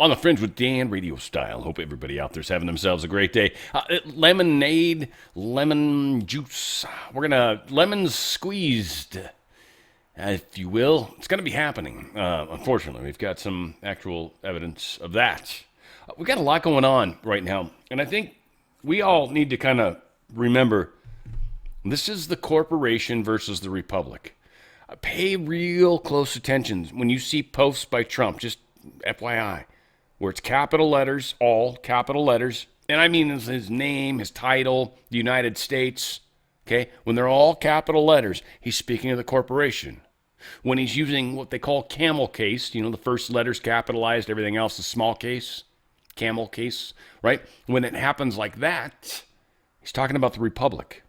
On the Fringe with Dan, RadioStyle. Hope everybody out there's having themselves a great day. Lemonade, lemon juice. We're gonna lemons squeezed, if you will. It's gonna be happening. Unfortunately, we've got some actual evidence of that. We got a lot going on right now, and I think we all need to kind of remember this is the corporation versus the republic. Pay real close attention when you see posts by Trump. Just FYI. Where it's capital letters, all capital letters, and I mean his name, his title, the United States, okay? When they're all capital letters, he's speaking of the corporation. When he's using what they call camel case, the first letter's capitalized, everything else is small case, camel case, right? When it happens like that, he's talking about the republic.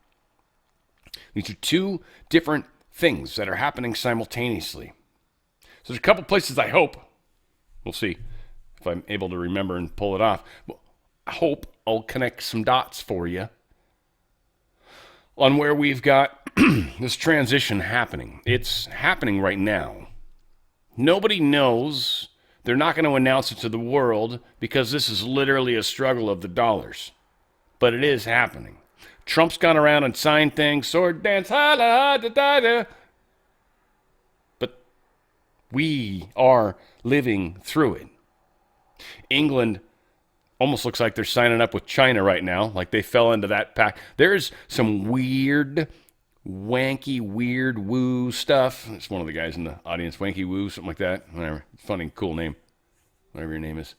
These are two different things that are happening simultaneously. So there's a couple places I hope, we'll see if I'm able to remember and pull it off. I hope I'll connect some dots for you on where we've got this transition happening. It's happening right now. Nobody knows. They're not going to announce it to the world because this is literally a struggle of the dollars. But it is happening. Trump's gone around and signed things, sword dance, da da da. But we are living through it. England almost looks like they're signing up with China right now, like they fell into that pack. There's some weird, wanky, weird woo stuff. It's one of the guys in the audience, wanky woo, something like that. Whatever. Funny, cool name. Whatever your name is.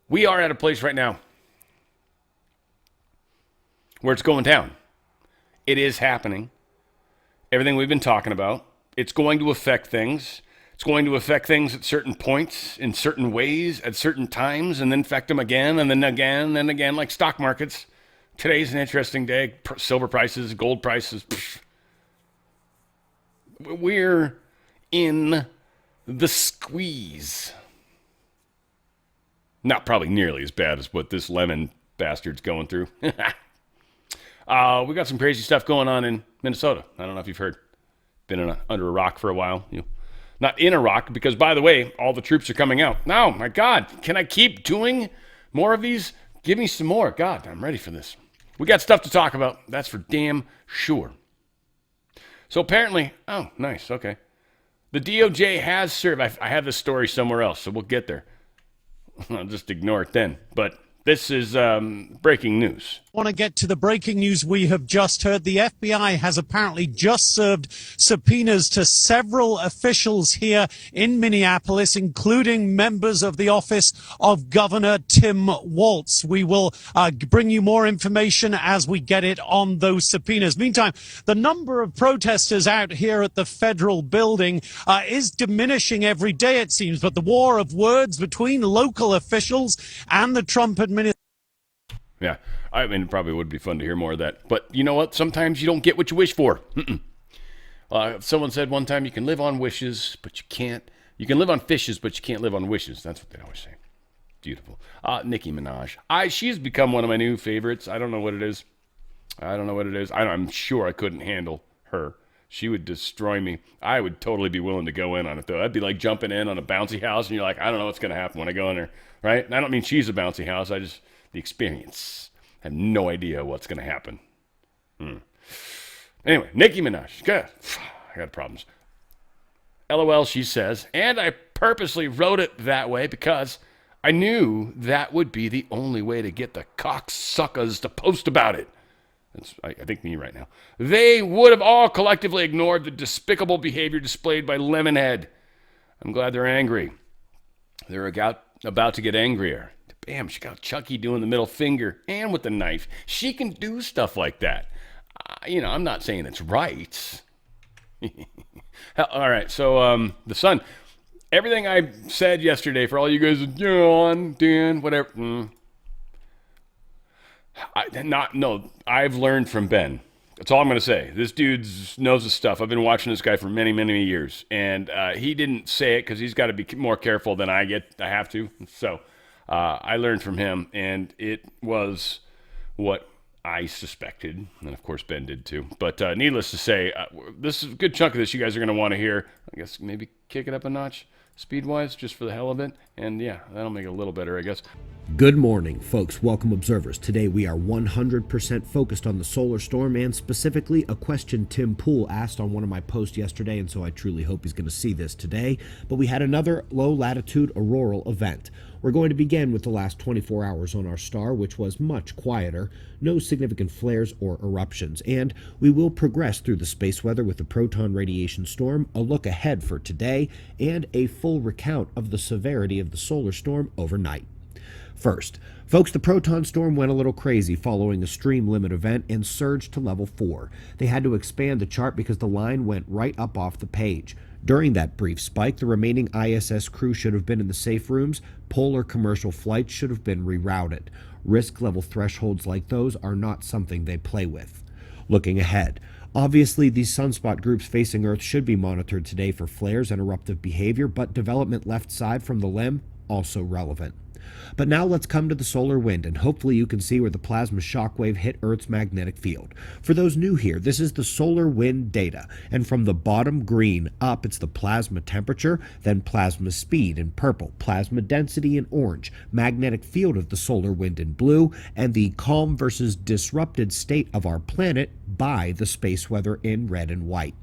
We are at a place right now where it's going down. It is happening. Everything we've been talking about. It's going to affect things. It's going to affect things at certain points, in certain ways, at certain times, and then affect them again, and then again, and again, like stock markets. Today's an interesting day. Silver prices, gold prices. Pff. We're in the squeeze. Not probably nearly as bad as what this lemon bastard's going through. We got some crazy stuff going on in Minnesota. I don't know if you've heard. Been under a rock for a while. Not in Iraq, because, by the way, all the troops are coming out. No, my God, can I keep doing more of these? Give me some more. God, I'm ready for this. We got stuff to talk about. That's for damn sure. So apparently, oh, nice, okay. The DOJ has served. I have this story somewhere else, so we'll get there. I'll just ignore it then. But this is breaking news. Want to get to the breaking news we have just heard. The FBI has apparently just served subpoenas to several officials here in Minneapolis, including members of the office of Governor Tim Walz. We will bring you more information as we get it on those subpoenas. Meantime, the number of protesters out here at the federal building is diminishing every day, it seems, but the war of words between local officials and the Trump administration. Yeah, I mean, it probably would be fun to hear more of that. But you know what? Sometimes you don't get what you wish for. Someone said one time you can live on wishes, but you can't. You can live on fishes, but you can't live on wishes. That's what they always say. Beautiful. Nicki Minaj. She's become one of my new favorites. I don't know what it is. I'm sure I couldn't handle her. She would destroy me. I would totally be willing to go in on it, though. That'd be like jumping in on a bouncy house, and you're like, I don't know what's going to happen when I go in there, right? And I don't mean she's a bouncy house. The experience. I have no idea what's going to happen. Anyway, Nicki Minaj. Good. I got problems. LOL, she says, and I purposely wrote it that way because I knew that would be the only way to get the cocksuckers to post about it. That's, I think, me right now. They would have all collectively ignored the despicable behavior displayed by Lemonhead. I'm glad they're angry. They're about to get angrier. Bam, she got Chucky doing the middle finger and with the knife. She can do stuff like that. I'm not saying it's right. All right, so the Sun. Everything I said yesterday for all you guys, John, Dan, whatever. I've learned from Ben. That's all I'm going to say. This dude knows his stuff. I've been watching this guy for many, many years. And he didn't say it because he's got to be more careful than I have to. So I learned from him, and it was what I suspected. And, of course, Ben did too. But needless to say, this is a good chunk of this you guys are going to want to hear. I guess maybe kick it up a notch. speed-wise, just for the hell of it. And yeah, that'll make it a little better, I guess. Good morning, folks. Welcome, observers. Today we are 100% focused on the solar storm and specifically a question Tim Pool asked on one of my posts yesterday, and so I truly hope he's going to see this today. But we had another low-latitude auroral event. We're going to begin with the last 24 hours on our star, which was much quieter, no significant flares or eruptions, and we will progress through the space weather with the proton radiation storm, a look ahead for today, and a full recount of the severity of the solar storm overnight. First, folks, the proton storm went a little crazy following a stream limit event and surged to level 4. They had to expand the chart because the line went right up off the page. During that brief spike, the remaining ISS crew should have been in the safe rooms. Polar commercial flights should have been rerouted. Risk level thresholds like those are not something they play with. Looking ahead, obviously these sunspot groups facing Earth should be monitored today for flares and eruptive behavior, but development left side from the limb also relevant. But now let's come to the solar wind, and hopefully you can see where the plasma shockwave hit Earth's magnetic field. For those new here, this is the solar wind data, and from the bottom green up, it's the plasma temperature, then plasma speed in purple, plasma density in orange, magnetic field of the solar wind in blue, and the calm versus disrupted state of our planet by the space weather in red and white.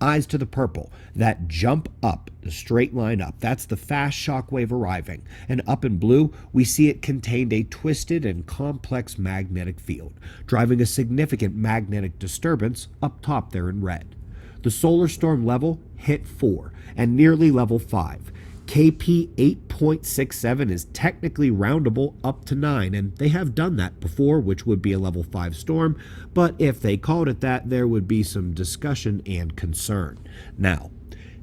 Eyes to the purple, that jump up, the straight line up, that's the fast shockwave arriving. And up in blue, we see it contained a twisted and complex magnetic field, driving a significant magnetic disturbance up top there in red. The solar storm level hit 4 and nearly level 5. KP 8.67 is technically roundable up to 9, and they have done that before, which would be a level 5 storm, but if they called it that, there would be some discussion and concern. Now,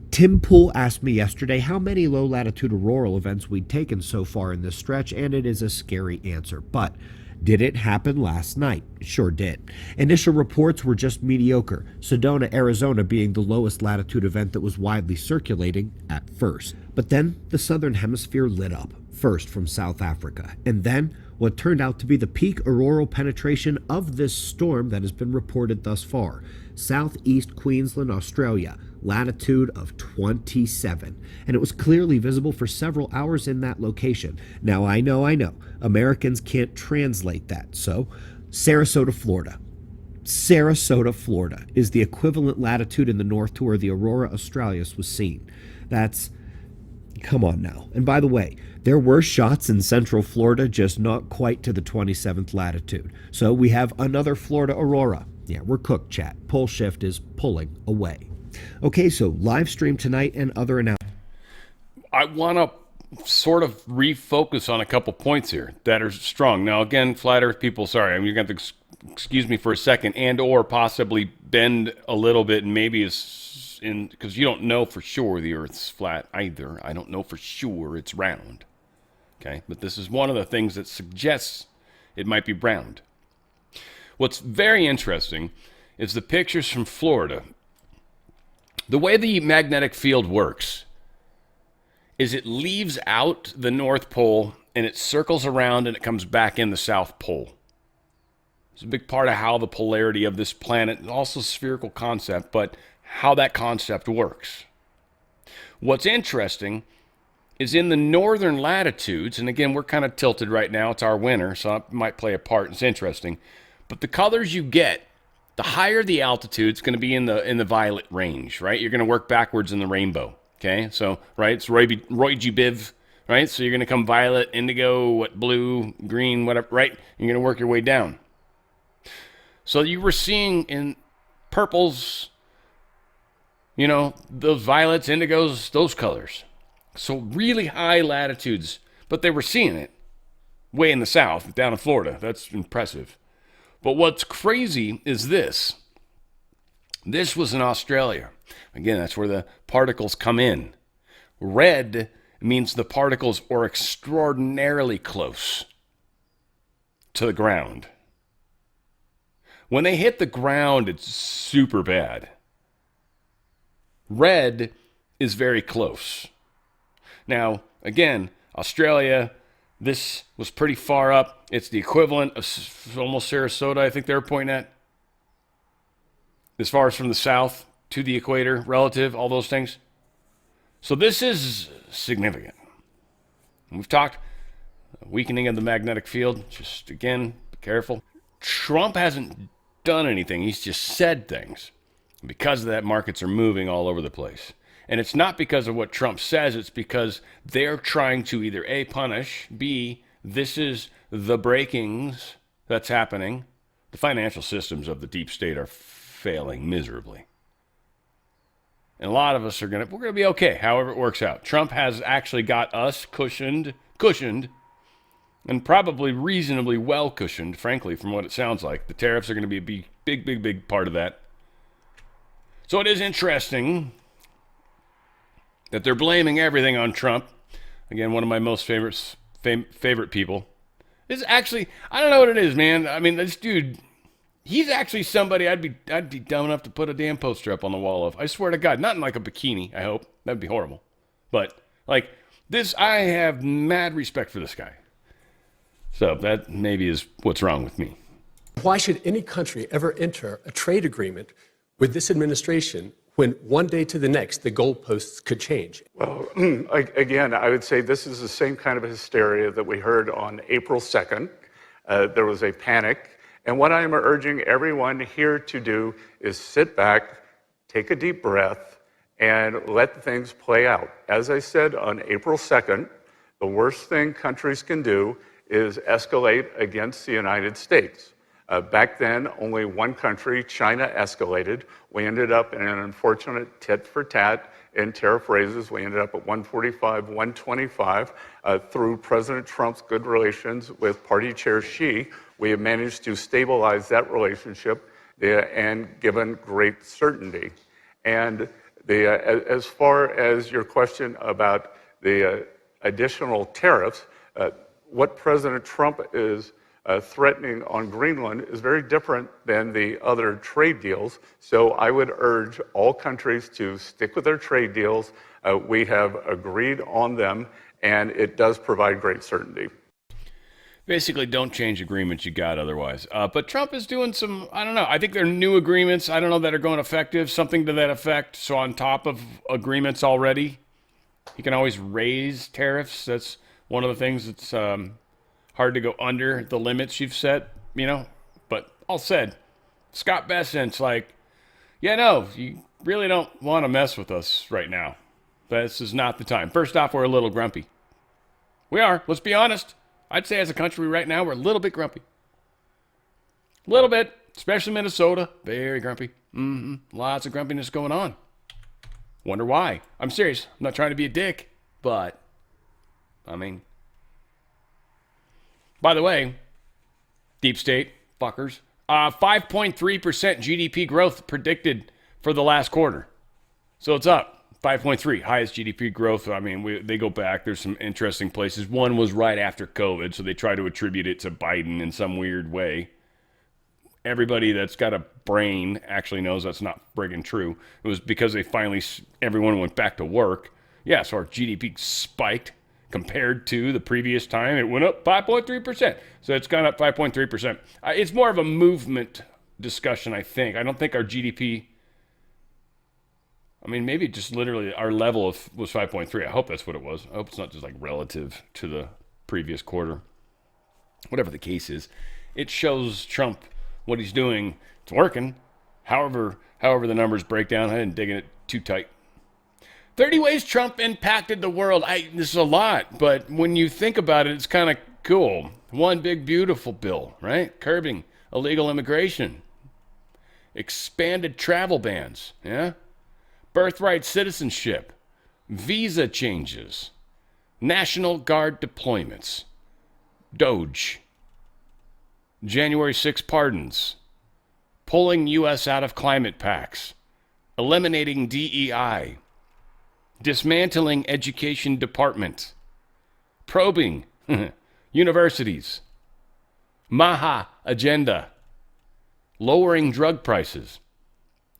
Tim Pool asked me yesterday how many low-latitude auroral events we'd taken so far in this stretch, and it is a scary answer, but did it happen last night? It sure did. Initial reports were just mediocre, Sedona, Arizona being the lowest latitude event that was widely circulating at first. But then the southern hemisphere lit up, first from South Africa, and then what turned out to be the peak auroral penetration of this storm that has been reported thus far. Southeast Queensland, Australia, latitude of 27, and it was clearly visible for several hours in that location. Now, I know, Americans can't translate that, so Sarasota, Florida. Sarasota, Florida is the equivalent latitude in the north to where the aurora australis was seen. That's, come on now. And by the way, there were shots in central Florida, just not quite to the 27th latitude. So we have another Florida aurora. Yeah, we're cooked, chat. Pole shift is pulling away. Okay, so live stream tonight and other announcements. I want to sort of refocus on a couple points here that are strong. Now, again, flat Earth people, sorry, you're going to have to excuse me for a second, and or possibly bend a little bit, and maybe it's in, because you don't know for sure the Earth's flat either. I don't know for sure it's round. Okay, but this is one of the things that suggests it might be round. What's very interesting is the pictures from Florida. The way the magnetic field works is it leaves out the North Pole and it circles around and it comes back in the South Pole. It's a big part of how the polarity of this planet, also a spherical concept, but how that concept works. What's interesting is in the northern latitudes, and again, we're kind of tilted right now. It's our winter, so it might play a part. It's interesting. But the colors you get, the higher the altitude, it's going to be in the violet range, right? You're going to work backwards in the rainbow, okay? So, right, it's Roy G. Biv, right? So you're going to come violet, indigo, blue, green, whatever, right? You're going to work your way down. So you were seeing in purples, you know, those violets, indigos, those colors. So really high latitudes, but they were seeing it way in the south, down in Florida. That's impressive. But what's crazy is this. This was in Australia. Again, that's where the particles come in. Red means the particles are extraordinarily close to the ground. When they hit the ground, it's super bad. Red is very close. Now, again, Australia, this was pretty far up. It's the equivalent of almost Sarasota, I think they were pointing at. As far as from the south to the equator, relative, all those things. So this is significant. We've talked weakening of the magnetic field. Just again, be careful. Trump hasn't done anything. He's just said things. Because of that, markets are moving all over the place. And it's not because of what Trump says. It's because they're trying to either A, punish, B, this is the breakings that's happening. The financial systems of the deep state are failing miserably. And a lot of us we're gonna be okay, however it works out. Trump has actually got us cushioned, and probably reasonably well cushioned, frankly, from what it sounds like. The tariffs are going to be a big part of that. So it is interesting that they're blaming everything on Trump. Again, one of my most favorite people. This is actually, I don't know what it is, man. I mean, this dude, he's actually somebody I'd be dumb enough to put a damn poster up on the wall of. I swear to God, not in like a bikini, I hope. That'd be horrible. But like this, I have mad respect for this guy. So that maybe is what's wrong with me. Why should any country ever enter a trade agreement with this administration when one day to the next the goalposts could change? Well, again, I would say this is the same kind of hysteria that we heard on April 2nd. There was a panic. And what I am urging everyone here to do is sit back, take a deep breath, and let things play out. As I said on April 2nd, the worst thing countries can do is escalate against the United States. Back then, only one country, China, escalated. We ended up in an unfortunate tit for tat in tariff raises. We ended up at 145, 125. Through President Trump's good relations with Party Chair Xi, we have managed to stabilize that relationship and given great certainty. And as far as your question about the additional tariffs, what President Trump is threatening on Greenland is very different than the other trade deals. So I would urge all countries to stick with their trade deals. We have agreed on them, and it does provide great certainty. Basically, don't change agreements you got otherwise. But Trump is doing some, I don't know, I think there are new agreements, I don't know, that are going effective, something to that effect. So on top of agreements already, he can always raise tariffs. That's one of the things that's hard to go under the limits you've set, you know. But all said, Scott Bessent's like, yeah, no, you really don't want to mess with us right now. This is not the time. First off, we're a little grumpy. We are, let's be honest. I'd say as a country right now, we're a little bit grumpy. A little bit, especially Minnesota. Very grumpy. Lots of grumpiness going on. Wonder why. I'm serious. I'm not trying to be a dick, but, I mean. By the way, deep state, fuckers, 5.3% GDP growth predicted for the last quarter. So it's up. 5.3, highest GDP growth. I mean, they go back. There's some interesting places. One was right after COVID, so they try to attribute it to Biden in some weird way. Everybody that's got a brain actually knows that's not friggin' true. It was because everyone went back to work. Yeah, so our GDP spiked compared to the previous time. It went up 5.3%. So it's gone up 5.3%. It's more of a movement discussion, I think. I don't think our GDP... I mean, maybe just literally our level was 5.3. I hope that's what it was. I hope it's not just like relative to the previous quarter. Whatever the case is, it shows Trump what he's doing. It's working. However the numbers break down, I didn't dig in it too tight. 30 ways Trump impacted the world. This is a lot, but when you think about it, it's kind of cool. One big beautiful bill, right? Curbing illegal immigration. Expanded travel bans, yeah? Birthright citizenship, visa changes, National Guard deployments, Doge, January 6 pardons, pulling U.S. out of climate pacts, eliminating DEI, dismantling education department, probing universities, Maha agenda, lowering drug prices,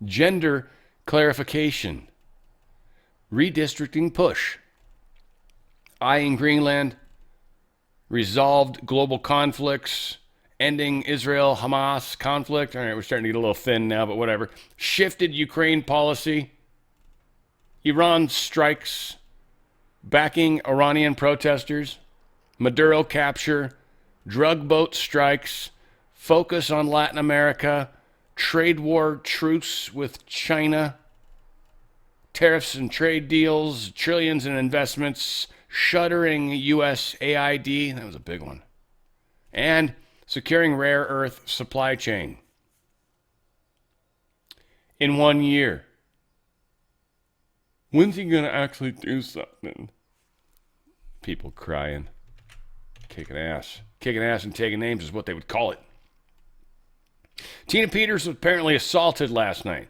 gender clarification, redistricting push, eyeing Greenland, resolved global conflicts, ending Israel-Hamas conflict. All right, we're starting to get a little thin now, but whatever. Shifted Ukraine policy, Iran strikes backing Iranian protesters, Maduro capture, drug boat strikes, focus on Latin America, trade war truce with China, tariffs and trade deals, trillions in investments, shuttering U.S. AID, that was a big one, and securing rare earth supply chain. In 1 year. When's he going to actually do something? People crying. Kicking ass. Kicking ass and taking names is what they would call it. Tina Peters was apparently assaulted last night.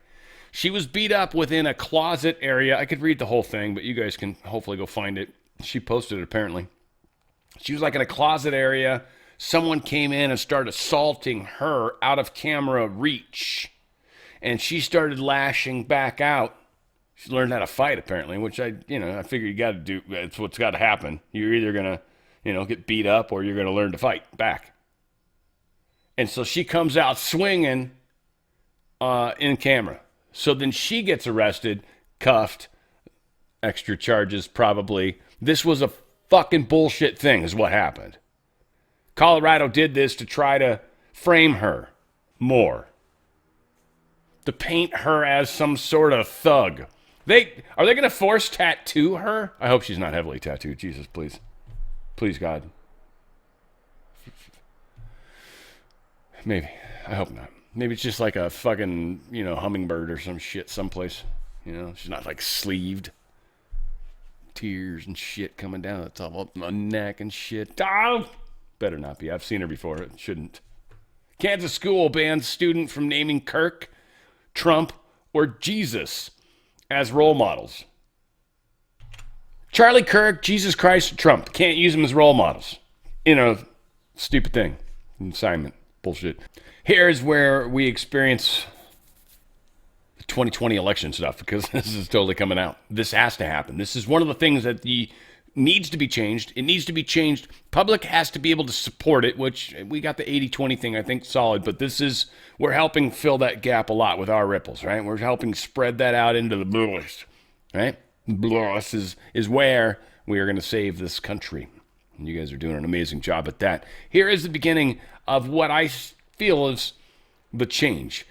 She was beat up within a closet area. I could read the whole thing, but you guys can hopefully go find it. She posted it apparently. She was like in a closet area. Someone came in and started assaulting her out of camera reach. And she started lashing back out. She learned how to fight, apparently, which I figure you got to do. That's what's got to happen. You're either going to, get beat up or you're going to learn to fight back. And so she comes out swinging in camera. So then she gets arrested, cuffed, extra charges probably. This was a fucking bullshit thing is what happened. Colorado did this to try to frame her more. To paint her as some sort of thug. Are they going to force tattoo her? I hope she's not heavily tattooed. Jesus, please. Please, God. Maybe. I hope not. Maybe it's just like a fucking, hummingbird or some shit someplace. She's not like sleeved. Tears and shit coming down the top of my neck and shit. Oh! Better not be. I've seen her before. It shouldn't. Kansas school bans student from naming Kirk, Trump, or Jesus as role models. Charlie Kirk, Jesus Christ, Trump. Can't use them as role models. Stupid thing. Assignment. Bullshit. Here's where we experience the 2020 election stuff, because this is totally coming out. This has to happen. This is one of the things that needs to be changed. It needs to be changed. Public has to be able to support it, which we got the 80-20 thing, I think, solid. But we're helping fill that gap a lot with our ripples, right? We're helping spread that out into the blues, right? Blues is where we are going to save this country. And you guys are doing an amazing job at that. Here is the beginning of what I feel is the change.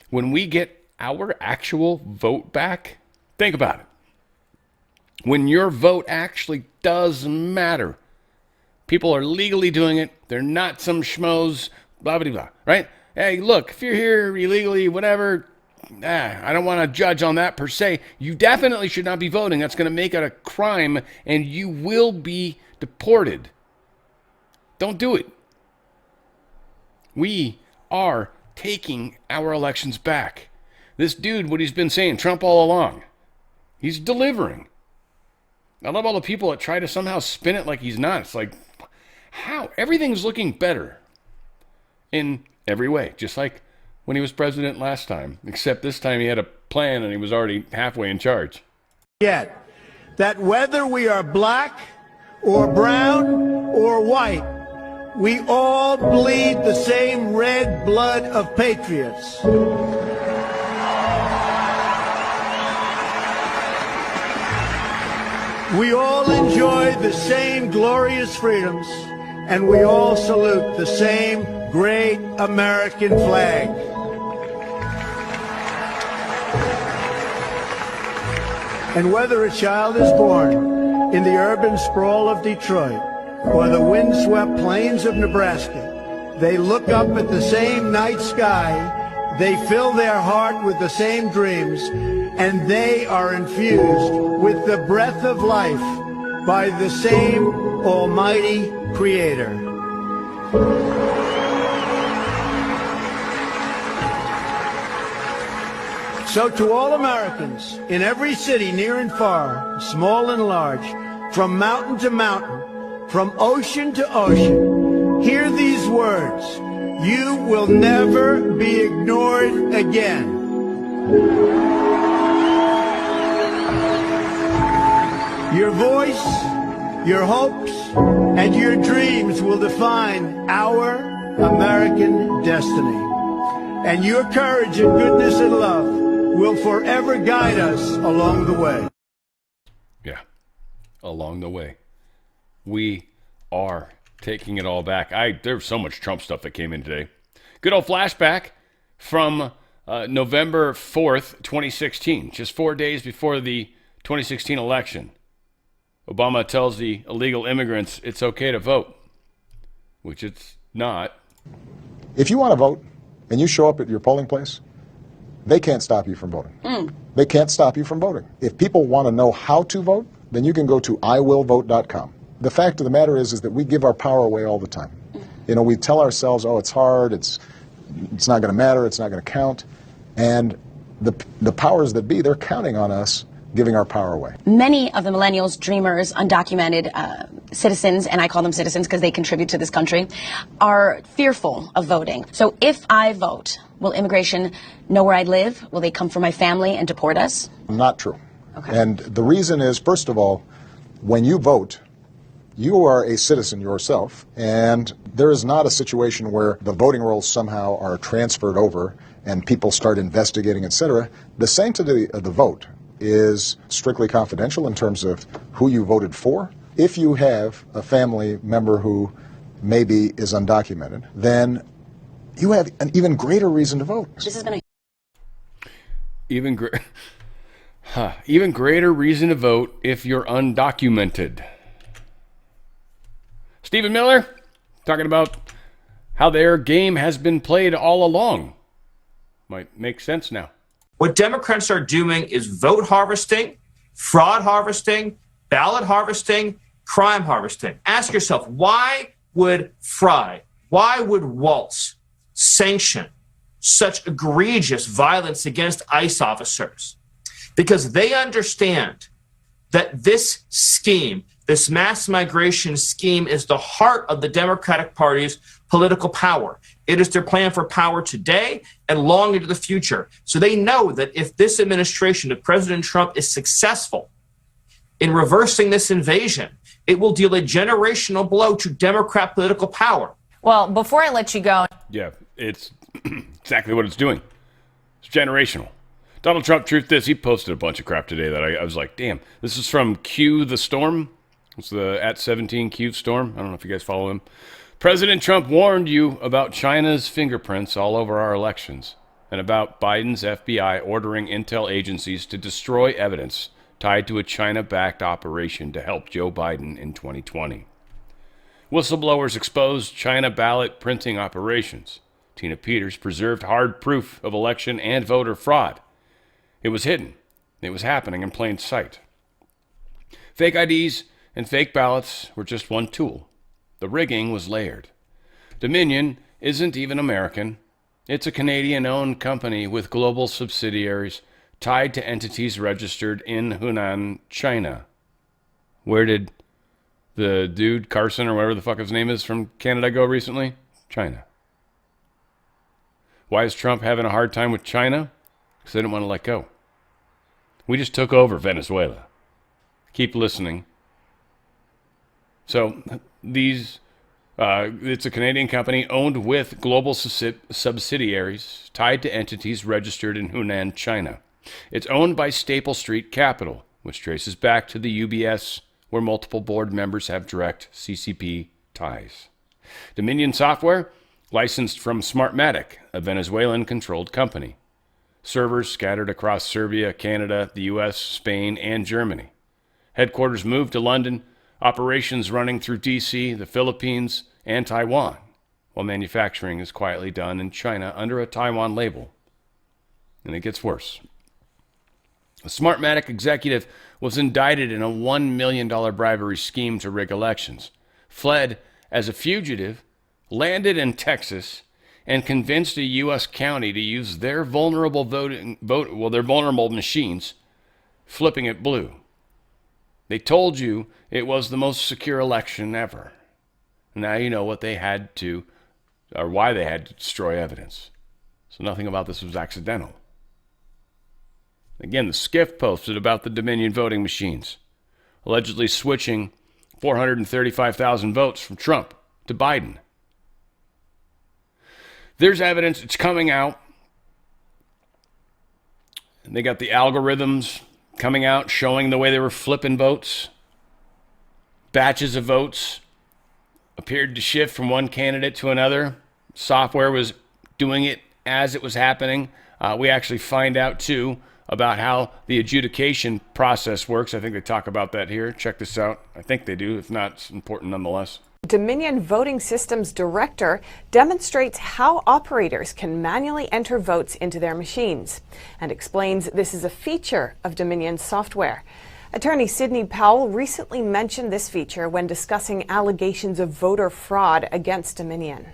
When we get our actual vote back, think about it. When your vote actually does matter. People are legally doing it. They're not some schmoes, blah, blah, blah, right? Hey, look, if you're here illegally, whatever, I don't want to judge on that per se. You definitely should not be voting. That's going to make it a crime, and you will be deported. Don't do it. We are taking our elections back. This dude, what he's been saying, Trump all along, he's delivering. I love all the people that try to somehow spin it like he's not. It's like, how? Everything's looking better in every way, just like when he was president last time, except this time he had a plan and he was already halfway in charge. Yet, that whether we are black or brown or white, we all bleed the same red blood of patriots. We all enjoy the same glorious freedoms, and we all salute the same great American flag. And whether a child is born in the urban sprawl of Detroit or the windswept plains of Nebraska, they look up at the same night sky, they fill their heart with the same dreams, and they are infused with the breath of life by the same almighty Creator. So to all Americans, in every city near and far, small and large, from mountain to mountain, from ocean to ocean, hear these words. You will never be ignored again. Your voice, your hopes, and your dreams will define our American destiny. And your courage and goodness and love will forever guide us along the way. Yeah, along the way. We are taking it all back. There's so much Trump stuff that came in today. Good old flashback from November 4th, 2016, just 4 days before the 2016 election. Obama tells the illegal immigrants it's okay to vote, which it's not. If you want to vote and you show up at your polling place, they can't stop you from voting. They can't stop you from voting. If people want to know how to vote, then you can go to iwillvote.com. The fact of the matter is that we give our power away all the time. You know, we tell ourselves, oh, it's hard, it's not going to matter, it's not going to count. And the powers that be, they're counting on us giving our power away. Many of the millennials, dreamers, undocumented citizens, and I call them citizens because they contribute to this country, are fearful of voting. So if I vote, will immigration know where I live? Will they come for my family and deport us? Not true. Okay. And the reason is, first of all, when you vote, you are a citizen yourself, and there is not a situation where the voting rolls somehow are transferred over and people start investigating, etc. The sanctity of the vote is strictly confidential in terms of who you voted for. If you have a family member who maybe is undocumented, then you have an even greater reason to vote. This is going to... Even greater reason to vote if you're undocumented. Stephen Miller talking about how their game has been played all along. Might make sense now. What Democrats are doing is vote harvesting, fraud harvesting, ballot harvesting, crime harvesting. Ask yourself, why would Fry, why would Waltz sanction such egregious violence against ICE officers? Because they understand that this scheme, this mass migration scheme, is the heart of the Democratic Party's political power. It is their plan for power today and long into the future. So they know that if this administration of President Trump is successful in reversing this invasion, it will deal a generational blow to Democrat political power. Well, before I let you go... Yeah, it's exactly what it's doing. It's generational. Donald Trump, truth is, he posted a bunch of crap today that I was like, damn. This is from Q the Storm. It's the @17Q Storm. I don't know if you guys follow him. President Trump warned you about China's fingerprints all over our elections and about Biden's FBI ordering intel agencies to destroy evidence tied to a China-backed operation to help Joe Biden in 2020. Whistleblowers exposed China ballot printing operations. Tina Peters preserved hard proof of election and voter fraud. It was hidden. It was happening in plain sight. Fake IDs and fake ballots were just one tool. The rigging was layered. Dominion isn't even American. It's a Canadian-owned company with global subsidiaries tied to entities registered in Hunan, China. Where did the dude, Carson, or whatever the fuck his name is, from Canada go recently? China. Why is Trump having a hard time with China? Because they didn't want to let go. We just took over Venezuela. Keep listening. So it's a Canadian company owned with global subsidiaries tied to entities registered in Hunan, China. It's owned by Staple Street Capital, which traces back to the UBS, where multiple board members have direct CCP ties. Dominion Software, licensed from Smartmatic, a Venezuelan-controlled company. Servers scattered across Serbia, Canada, the U.S., Spain, and Germany. Headquarters moved to London, operations running through D.C., the Philippines, and Taiwan, while manufacturing is quietly done in China under a Taiwan label. And it gets worse. A Smartmatic executive was indicted in a $1 million bribery scheme to rig elections, fled as a fugitive, landed in Texas, and convinced a U.S. county to use their vulnerable their vulnerable machines, flipping it blue. They told you it was the most secure election ever. Now you know what they had to, or why they had to destroy evidence. So nothing about this was accidental. Again, the Skiff posted about the Dominion voting machines, allegedly switching 435,000 votes from Trump to Biden. There's evidence, it's coming out. They got the algorithms coming out showing the way they were flipping votes. Batches of votes appeared to shift from one candidate to another. Software was doing it as it was happening. We actually find out, too, about how the adjudication process works. I think they talk about that here. Check this out. I think they do. If not, it's important nonetheless. Dominion Voting Systems Director demonstrates how operators can manually enter votes into their machines and explains this is a feature of Dominion's software. Attorney Sidney Powell recently mentioned this feature when discussing allegations of voter fraud against Dominion.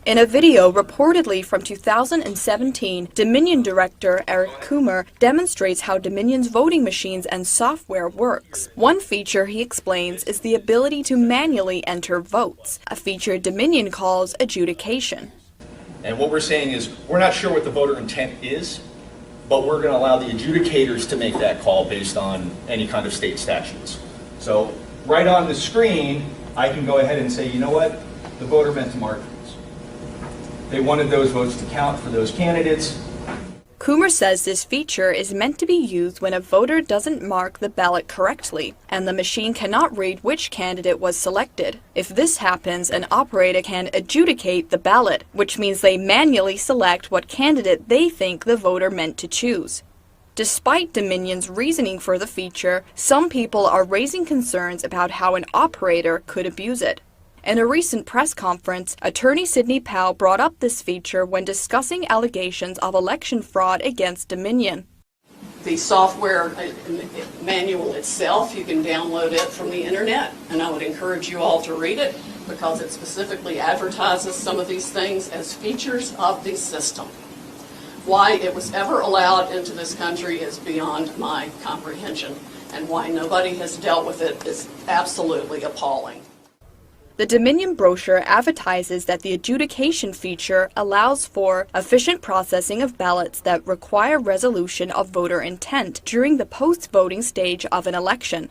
In a video reportedly from 2017, Dominion Director Eric Coomer demonstrates how Dominion's voting machines and software works. One feature, he explains, is the ability to manually enter votes, a feature Dominion calls adjudication. And what we're saying is we're not sure what the voter intent is, but we're going to allow the adjudicators to make that call based on any kind of state statutes. So right on the screen, I can go ahead and say, you know what, the voter meant to mark these. They wanted those votes to count for those candidates. Coomer says this feature is meant to be used when a voter doesn't mark the ballot correctly, and the machine cannot read which candidate was selected. If this happens, an operator can adjudicate the ballot, which means they manually select what candidate they think the voter meant to choose. Despite Dominion's reasoning for the feature, some people are raising concerns about how an operator could abuse it. In a recent press conference, Attorney Sidney Powell brought up this feature when discussing allegations of election fraud against Dominion. The software manual itself, you can download it from the internet, and I would encourage you all to read it because it specifically advertises some of these things as features of the system. Why it was ever allowed into this country is beyond my comprehension, and why nobody has dealt with it is absolutely appalling. The Dominion brochure advertises that the adjudication feature allows for efficient processing of ballots that require resolution of voter intent during the post-voting stage of an election.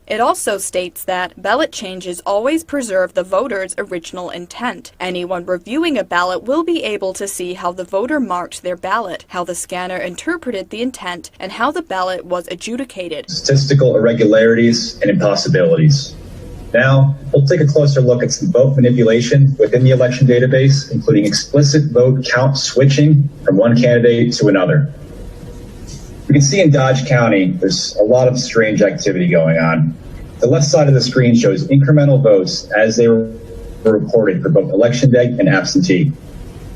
It also states that ballot changes always preserve the voter's original intent. Anyone reviewing a ballot will be able to see how the voter marked their ballot, how the scanner interpreted the intent, and how the ballot was adjudicated. Statistical irregularities and impossibilities. Now, we'll take a closer look at some vote manipulation within the election database, including explicit vote count switching from one candidate to another. We can see in Dodge County, there's a lot of strange activity going on. The left side of the screen shows incremental votes as they were reported for both election day and absentee.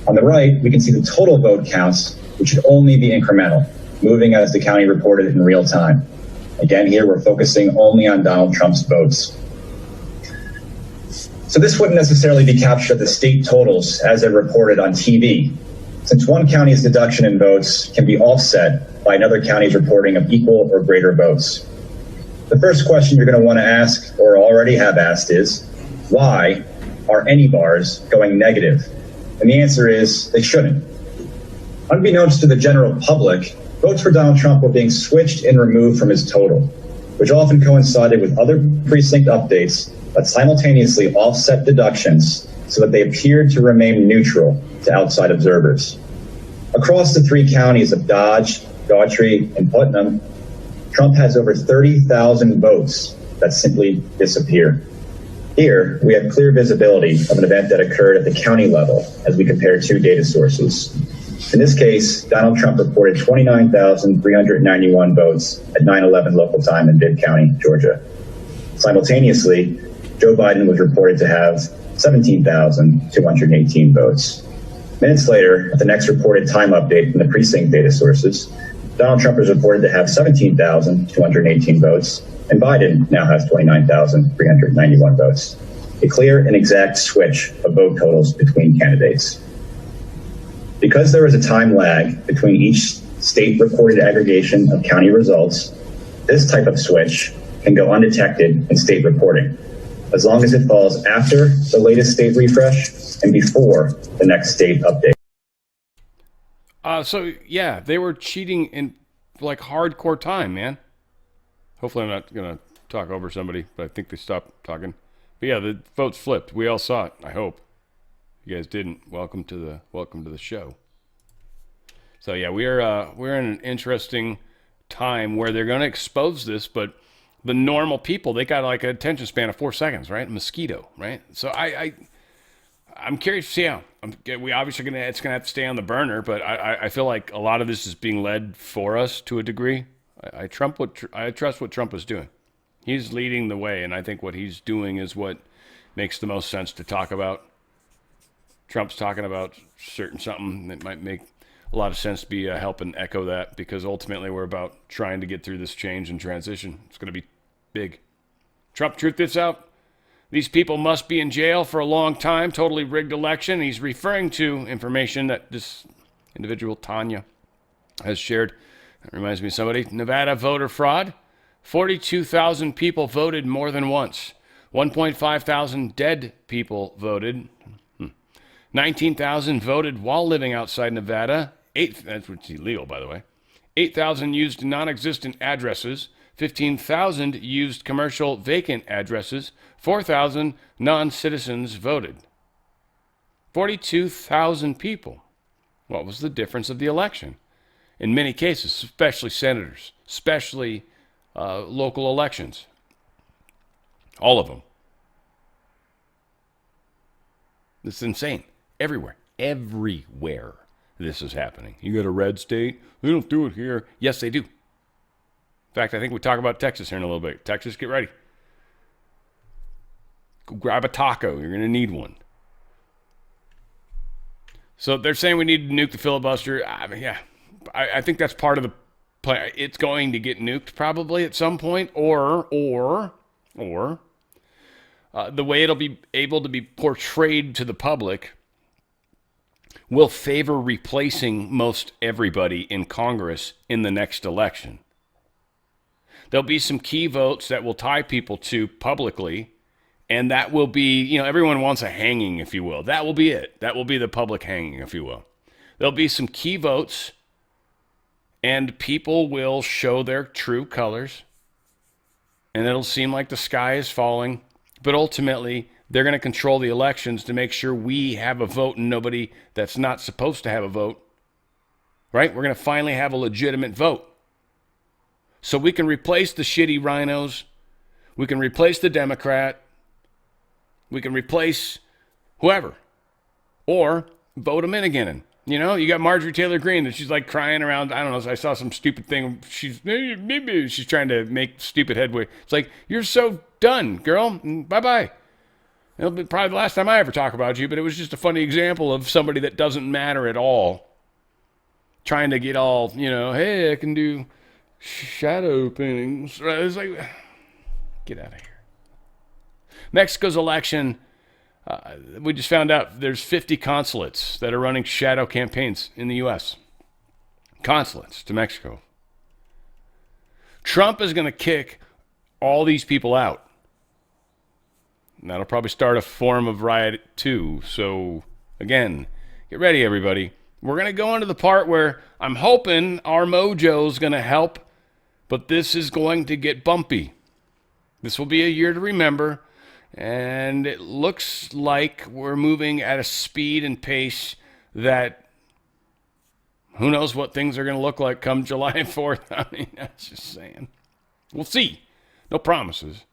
On the right, we can see the total vote counts, which should only be incremental, moving as the county reported it in real time. Again, here we're focusing only on Donald Trump's votes. So this wouldn't necessarily be captured at the state totals as they're reported on TV, since one county's deduction in votes can be offset by another county's reporting of equal or greater votes. The first question you're going to want to ask, or already have asked, is why are any bars going negative? And the answer is they shouldn't. Unbeknownst to the general public, votes for Donald Trump were being switched and removed from his total, which often coincided with other precinct updates that simultaneously offset deductions so that they appeared to remain neutral to outside observers. Across the three counties of Dodge, Daughtry, and Putnam, Trump has over 30,000 votes that simply disappear. Here, we have clear visibility of an event that occurred at the county level as we compare two data sources. In this case, Donald Trump reported 29,391 votes at 9/11 local time in Bibb County, Georgia. Simultaneously, Joe Biden was reported to have 17,218 votes. Minutes later, at the next reported time update from the precinct data sources, Donald Trump is reported to have 17,218 votes, and Biden now has 29,391 votes. A clear and exact switch of vote totals between candidates. Because there is a time lag between each state reported aggregation of county results, this type of switch can go undetected in state reporting, as long as it falls after the latest state refresh and before the next state update. So yeah, they were cheating in like hardcore time, man. Hopefully I'm not going to talk over somebody, but I think they stopped talking. But yeah, the votes flipped. We all saw it, I hope. If you guys didn't, welcome to the show. So yeah, we're in an interesting time where they're going to expose this, but the normal people, they got like an attention span of 4 seconds, right? A mosquito, right? So I'm curious to see how. We obviously it's gonna have to stay on the burner, but I feel like a lot of this is being led for us to a degree. I trust what Trump is doing. He's leading the way, and I think what he's doing is what makes the most sense to talk about. Trump's talking about something that might make a lot of sense to be helping echo that, because ultimately we're about trying to get through this change and transition. It's going to be big. Trump truth this out. These people must be in jail for a long time. Totally rigged election. He's referring to information that this individual, Tanya, has shared. That reminds me of somebody. Nevada voter fraud. 42,000 people voted more than once. 1.5 thousand dead people voted. 19,000 voted while living outside Nevada. That's what's illegal, by the way. 8,000 used non-existent addresses. 15,000 used commercial vacant addresses. 4,000 non-citizens voted. 42,000 people. What was the difference of the election? In many cases, especially senators, especially local elections. All of them. This is insane. Everywhere. Everywhere this is happening. You got a red state? They don't do it here. Yes, they do. In fact, I think we talk about Texas here in a little bit. Texas, get ready. Go grab a taco. You're going to need one. So they're saying we need to nuke the filibuster. I mean, yeah. I think that's part of the plan. It's going to get nuked probably at some point, or the way it'll be able to be portrayed to the public will favor replacing most everybody in Congress in the next election. There'll be some key votes that will tie people to publicly, and that will be, everyone wants a hanging, if you will. That will be it. That will be the public hanging, if you will. There'll be some key votes, and people will show their true colors, and it'll seem like the sky is falling. But ultimately, they're going to control the elections to make sure we have a vote and nobody that's not supposed to have a vote. Right? We're going to finally have a legitimate vote. So we can replace the shitty rhinos. We can replace the Democrat. We can replace whoever. Or vote them in again. You got Marjorie Taylor Greene that she's like crying around. I don't know. I saw some stupid thing. She's trying to make stupid headway. It's like, you're so done, girl. Bye-bye. It'll be probably the last time I ever talk about you, but it was just a funny example of somebody that doesn't matter at all. Trying to get all, hey, I can do shadow paintings. It's like, get out of here. Mexico's election, we just found out there's 50 consulates that are running shadow campaigns in the U.S. Consulates to Mexico. Trump is going to kick all these people out. And that'll probably start a form of riot too. So, again, get ready, everybody. We're going to go into the part where I'm hoping our mojo's going to help, but this is going to get bumpy. This will be a year to remember, and it looks like we're moving at a speed and pace that who knows what things are going to look like come July 4th. I mean, that's just saying. We'll see. No promises.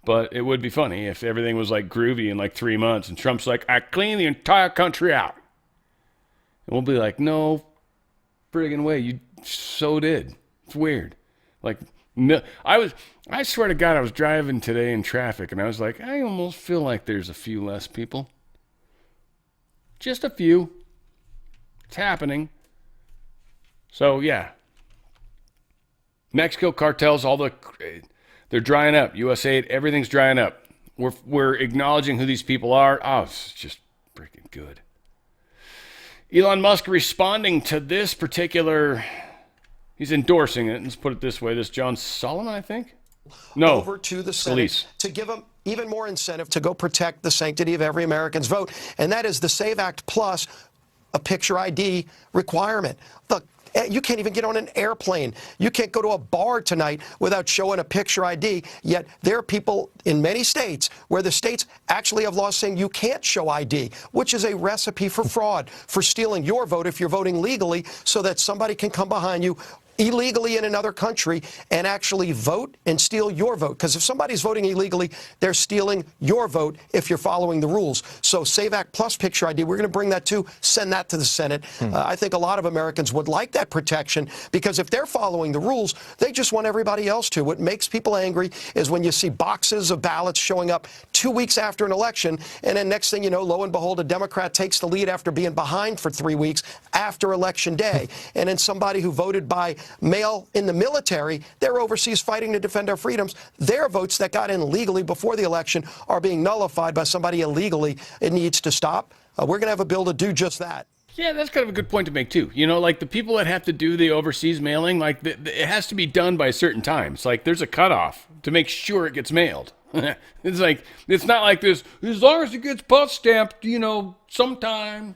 But it would be funny if everything was like groovy in like 3 months and Trump's like, I cleaned the entire country out. And we'll be like, no friggin' way. You so did. It's weird. Like, no, I swear to God, I was driving today in traffic and I was like, I almost feel like there's a few less people. Just a few. It's happening. So, yeah. Mexico cartels, they're drying up. US aid, everything's drying up. We're acknowledging who these people are. Oh, it's just freaking good. Elon Musk responding to this particular, he's endorsing it. Let's put it this way. This John Solomon, I think? No. Over to the Senate to give them even more incentive to go protect the sanctity of every American's vote. And that is the SAVE Act plus a picture ID requirement. Look, You can't even get on an airplane. You can't go to a bar tonight without showing a picture ID. Yet there are people in many states where the states actually have laws saying you can't show ID, which is a recipe for fraud, for stealing your vote if you're voting legally, so that somebody can come behind you illegally in another country and actually vote and steal your vote. Because if somebody's voting illegally, they're stealing your vote if you're following the rules. So Save Act Plus picture ID, we're going to bring that too, send that to the Senate. I think a lot of Americans would like that protection, because if they're following the rules, they just want everybody else to. What makes people angry is when you see boxes of ballots showing up 2 weeks after an election, and then next thing you know, lo and behold, a Democrat takes the lead after being behind for 3 weeks after Election Day. And then somebody who voted by mail in the military, they're overseas fighting to defend our freedoms. Their votes that got in legally before the election are being nullified by somebody illegally. It needs to stop. We're going to have a bill to do just that. Yeah, that's kind of a good point to make, too. You know, like the people that have to do the overseas mailing, like it has to be done by certain times. Like there's a cutoff to make sure it gets mailed. It's like, it's not like this, as long as it gets post stamped, you know, sometime,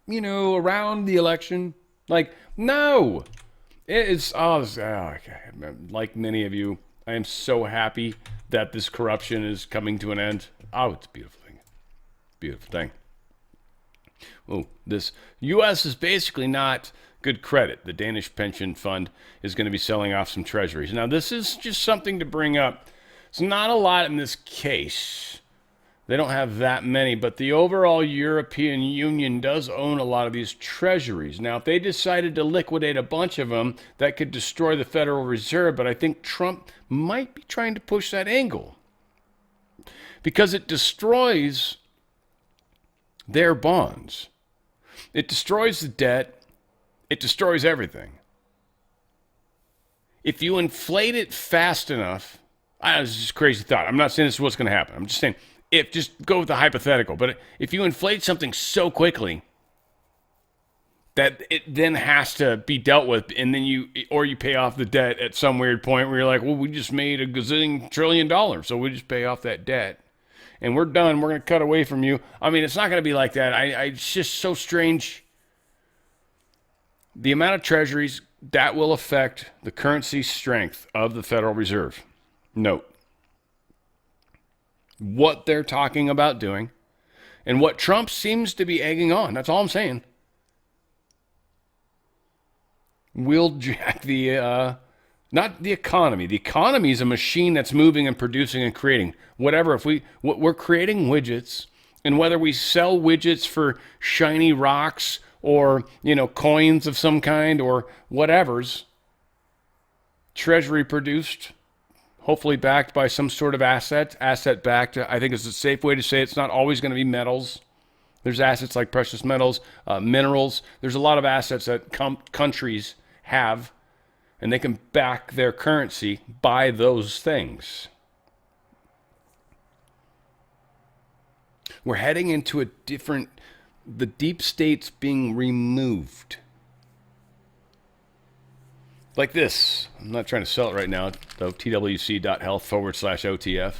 you know, around the election. Like, no. It's, like many of you, I am so happy that this corruption is coming to an end. Oh, it's a beautiful thing. Beautiful thing. Oh, this U.S. is basically not good credit. The Danish pension fund is going to be selling off some treasuries. Now, this is just something to bring up. It's not a lot in this case. They don't have that many, but the overall European Union does own a lot of these treasuries. Now, if they decided to liquidate a bunch of them, that could destroy the Federal Reserve, but I think Trump might be trying to push that angle because it destroys their bonds. It destroys the debt. It destroys everything. If you inflate it fast enough, this is just a crazy thought. I'm not saying this is what's going to happen. I'm just saying, just go with the hypothetical, but if you inflate something so quickly that it then has to be dealt with, and then you pay off the debt at some weird point where you're like, well, we just made a gazillion trillion dollars, so we just pay off that debt, and we're done. We're going to cut away from you. I mean, it's not going to be like that. It's just so strange. The amount of treasuries, that will affect the currency strength of the Federal Reserve. Note what they're talking about doing and what Trump seems to be egging on. That's all I'm saying. Will jack the, not the economy. The economy is a machine that's moving and producing and creating. Whatever, we're creating widgets, and whether we sell widgets for shiny rocks or, coins of some kind or whatever's, treasury produced, hopefully backed by some sort of asset backed. I think it's a safe way to say it's not always going to be metals. There's assets like precious metals, minerals. There's a lot of assets that countries have, and they can back their currency by those things. We're heading into the deep state's being removed. Like this. I'm not trying to sell it right now, though. twc.health/OTF.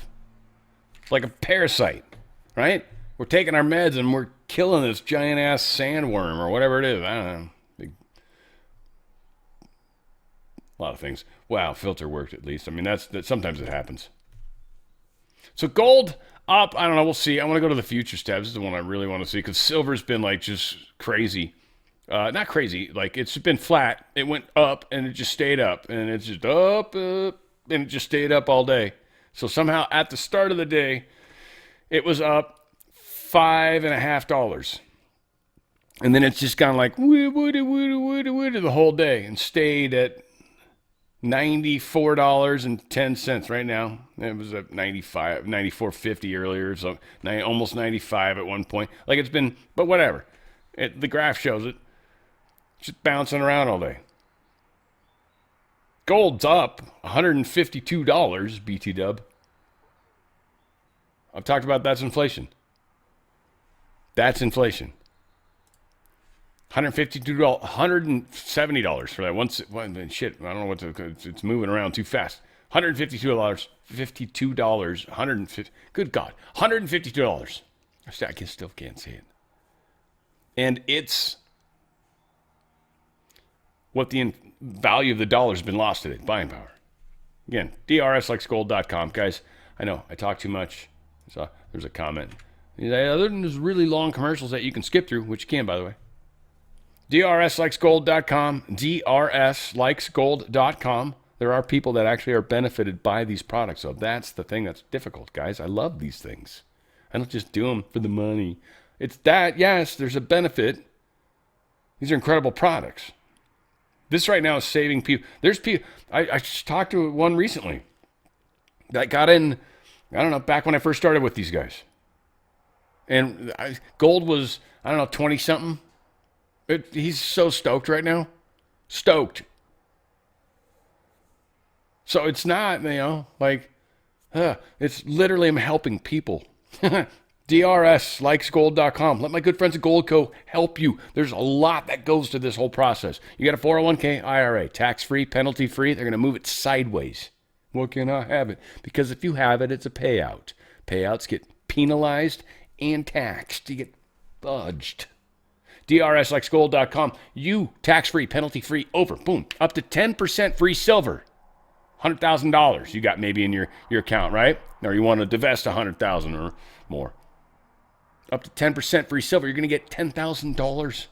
Like a parasite, right? We're taking our meds and we're killing this giant ass sandworm or whatever it is. I don't know. A lot of things. Wow, filter worked at least. I mean, that sometimes it happens. So gold up. I don't know. We'll see. I want to go to the futures tab. This is the one I really want to see because silver's been like just crazy. Not crazy, like it's been flat. It went up and it just stayed up, and it's just up, and it just stayed up all day. So somehow at the start of the day, it was up $5.50, and then it's just gone like the whole day and stayed at $94.10 right now. It was at $94.50 earlier, so almost $95 at one point. Like it's been, but whatever. The graph shows it. Just bouncing around all day. Gold's up $152, BT dub. I've talked about that's inflation. That's inflation. $152, $170 for that. Shit, I don't know it's moving around too fast. $152, $52, $150. Good God, $152. I still can't say it. And it's what the value of the dollar has been lost today. Buying power. Again, drslikesgold.com. Guys, I know I talk too much. So there's a comment. Other than those really long commercials that you can skip through, which you can, by the way. drslikesgold.com. drslikesgold.com. There are people that actually are benefited by these products. So that's the thing that's difficult, guys. I love these things. I don't just do them for the money. It's that, yes, there's a benefit. These are incredible products. This right now is saving people. There's people, I just talked to one recently that got in, I don't know, back when I first started with these guys. And gold was, 20-something. He's so stoked right now. Stoked. So it's not, it's literally I'm helping people. drslikesgold.com. Let my good friends at Goldco help you. There's a lot that goes to this whole process. You got a 401k IRA, tax-free, penalty-free. They're going to move it sideways. Well, can I have it? Because if you have it, it's a payout. Payouts get penalized and taxed. You get budged. drslikesgold.com. You tax-free, penalty-free, over. Boom. Up to 10% free silver. $100,000 you got maybe in your account, right? Or you want to divest $100,000 or more. Up to 10% free silver. You're going to get $10,000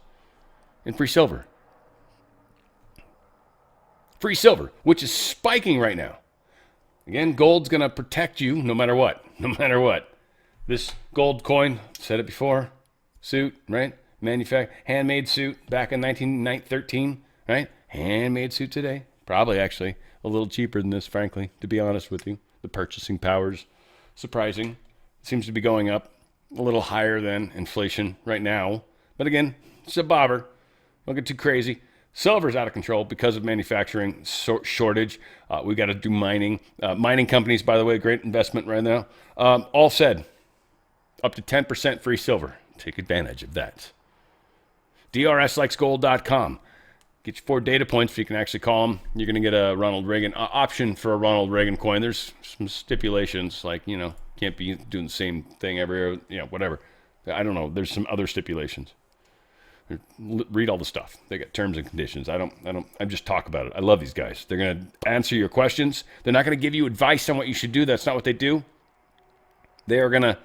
in free silver. Free silver, which is spiking right now. Again, gold's going to protect you no matter what. No matter what. This gold coin, said it before, suit, right? Handmade suit back in 1913, right? Handmade suit today. Probably actually a little cheaper than this, frankly, to be honest with you. The purchasing power's surprising. It seems to be going up a little higher than inflation right now. But again, it's a bobber. Don't get too crazy. Silver's out of control because of manufacturing shortage. We got to do mining. Mining companies, by the way, great investment right now. All said, up to 10% free silver. Take advantage of that. drslikesgold.com. Get your 4 data points so you can actually call them. You're going to get a Ronald Reagan option for a Ronald Reagan coin. There's some stipulations like, can't be doing the same thing every, whatever. I don't know. There's some other stipulations. Read all the stuff. They got terms and conditions. I just talk about it. I love these guys. They're going to answer your questions. They're not going to give you advice on what you should do. That's not what they do. They are going to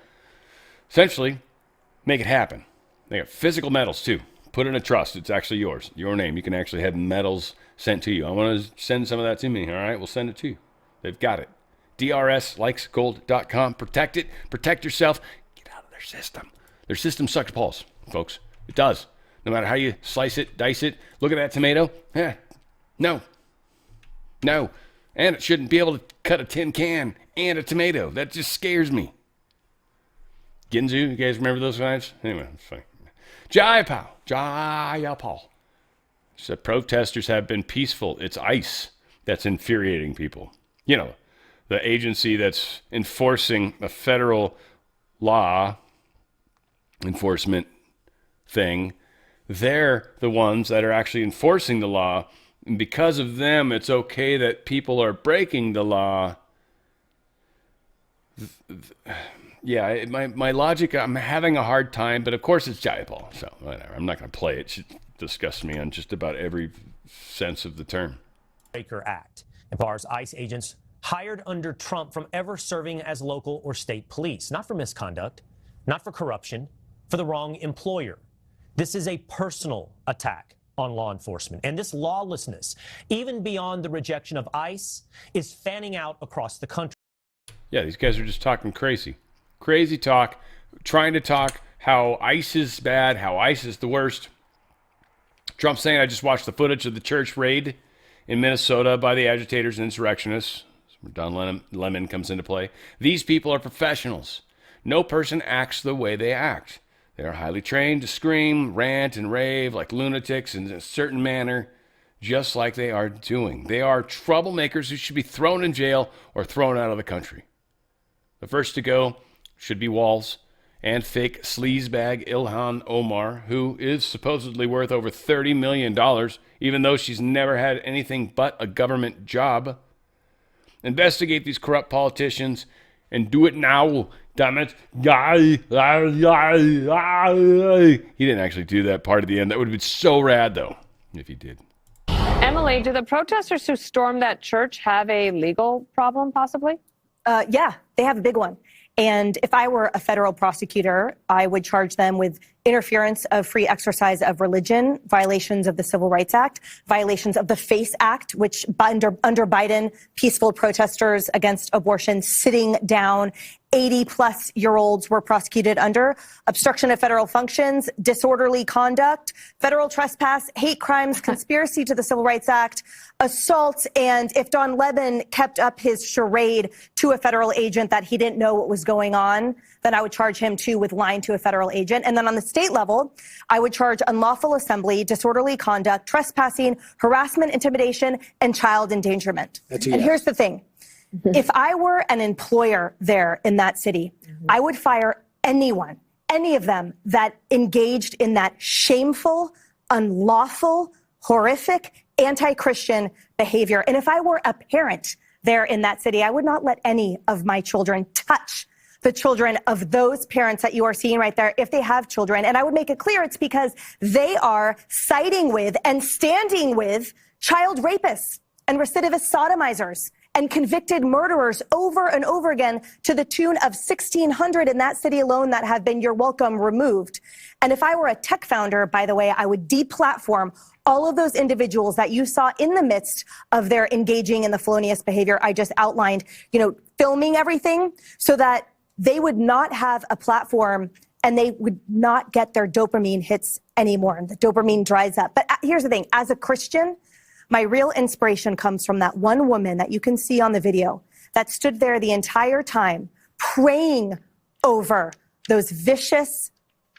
essentially make it happen. They got physical metals too. Put in a trust. It's actually yours. Your name. You can actually have metals sent to you. I want to send some of that to me. All right, we'll send it to you. They've got it. drslikesgold.com. Protect it. Protect yourself. Get out of their system. Their system sucks balls, folks. It does. No matter how you slice it, dice it. Look at that tomato. No. And it shouldn't be able to cut a tin can and a tomato. That just scares me. Ginzu, you guys remember those guys? Anyway, it's fine. Jayapal said protesters have been peaceful. It's ICE that's infuriating people. The agency that's enforcing a federal law enforcement thing. They're the ones that are actually enforcing the law. And because of them, it's okay that people are breaking the law. Yeah, my logic, I'm having a hard time, but of course it's Jayapal, so whatever. I'm not going to play it. It disgusts me on just about every sense of the term. Baker Act. It bars ICE agents hired under Trump from ever serving as local or state police, not for misconduct, not for corruption, for the wrong employer. This is a personal attack on law enforcement. And this lawlessness, even beyond the rejection of ICE, is fanning out across the country. Yeah, these guys are just talking crazy. Crazy talk, trying to talk how ICE is bad, how ICE is the worst. Trump saying, I just watched the footage of the church raid in Minnesota by the agitators and insurrectionists. Don Lemon comes into play. These people are professionals. No person acts the way they act. They are highly trained to scream, rant, and rave like lunatics in a certain manner, just like they are doing. They are troublemakers who should be thrown in jail or thrown out of the country. The first to go should be Walz and fake sleazebag Ilhan Omar, who is supposedly worth over $30 million, even though she's never had anything but a government job. Investigate these corrupt politicians and do it now, damn it. He didn't actually do that part at the end. That would have been so rad, though, if he did. Emily, do the protesters who stormed that church have a legal problem, possibly? Yeah, they have a big one. And if I were a federal prosecutor, I would charge them with interference of free exercise of religion, violations of the Civil Rights Act, violations of the FACE Act, which under Biden, peaceful protesters against abortion sitting down 80-plus-year-olds were prosecuted under, obstruction of federal functions, disorderly conduct, federal trespass, hate crimes, conspiracy to the Civil Rights Act, assault, and if Don Lemon kept up his charade to a federal agent that he didn't know what was going on, then I would charge him, too, with lying to a federal agent. And then on the state level, I would charge unlawful assembly, disorderly conduct, trespassing, harassment, intimidation, and child endangerment. And here's the thing. If I were an employer there in that city, I would fire anyone, any of them that engaged in that shameful, unlawful, horrific, anti-Christian behavior. And if I were a parent there in that city, I would not let any of my children touch the children of those parents that you are seeing right there if they have children. And I would make it clear it's because they are siding with and standing with child rapists and recidivist sodomizers and convicted murderers over and over again to the tune of 1,600 in that city alone that have been, you're welcome, removed. And if I were a tech founder, by the way, I would deplatform all of those individuals that you saw in the midst of their engaging in the felonious behavior I just outlined, filming everything so that they would not have a platform and they would not get their dopamine hits anymore. And the dopamine dries up. But here's the thing. As a Christian, my real inspiration comes from that one woman that you can see on the video that stood there the entire time praying over those vicious,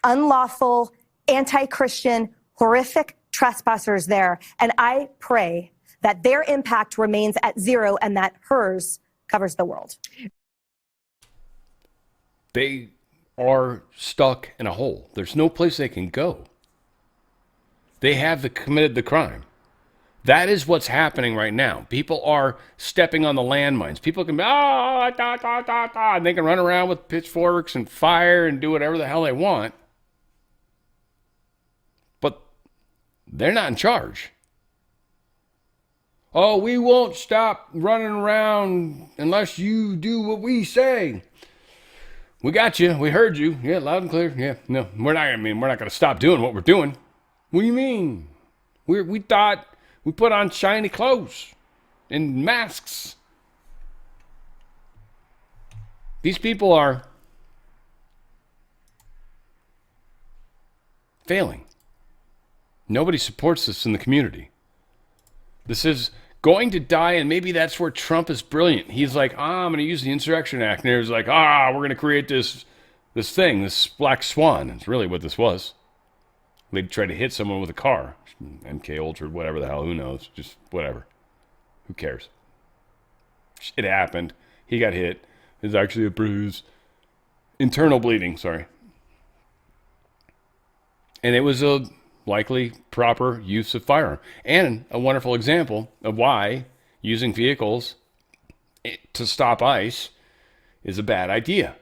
unlawful, anti-Christian, horrific trespassers there. And I pray that their impact remains at zero and that hers covers the world. They are stuck in a hole. There's no place they can go. They have committed the crime. That is what's happening right now. People are stepping on the landmines. People can be, and they can run around with pitchforks and fire and do whatever the hell they want. But they're not in charge. Oh, we won't stop running around unless you do what we say. We got you. We heard you. Yeah, loud and clear. Yeah, no, we're not going to stop doing what we're doing. What do you mean? We thought we put on shiny clothes and masks. These people are failing. Nobody supports this in the community. This is going to die, and maybe that's where Trump is brilliant. He's like, I'm going to use the Insurrection Act. And he's like, we're going to create this thing, this black swan. It's really what this was. They tried to hit someone with a car. MK Ultra, whatever the hell, who knows? Just whatever. Who cares? It happened. He got hit. It's actually a bruise. Internal bleeding, sorry. And it was a likely proper use of firearm. And a wonderful example of why using vehicles to stop ICE is a bad idea.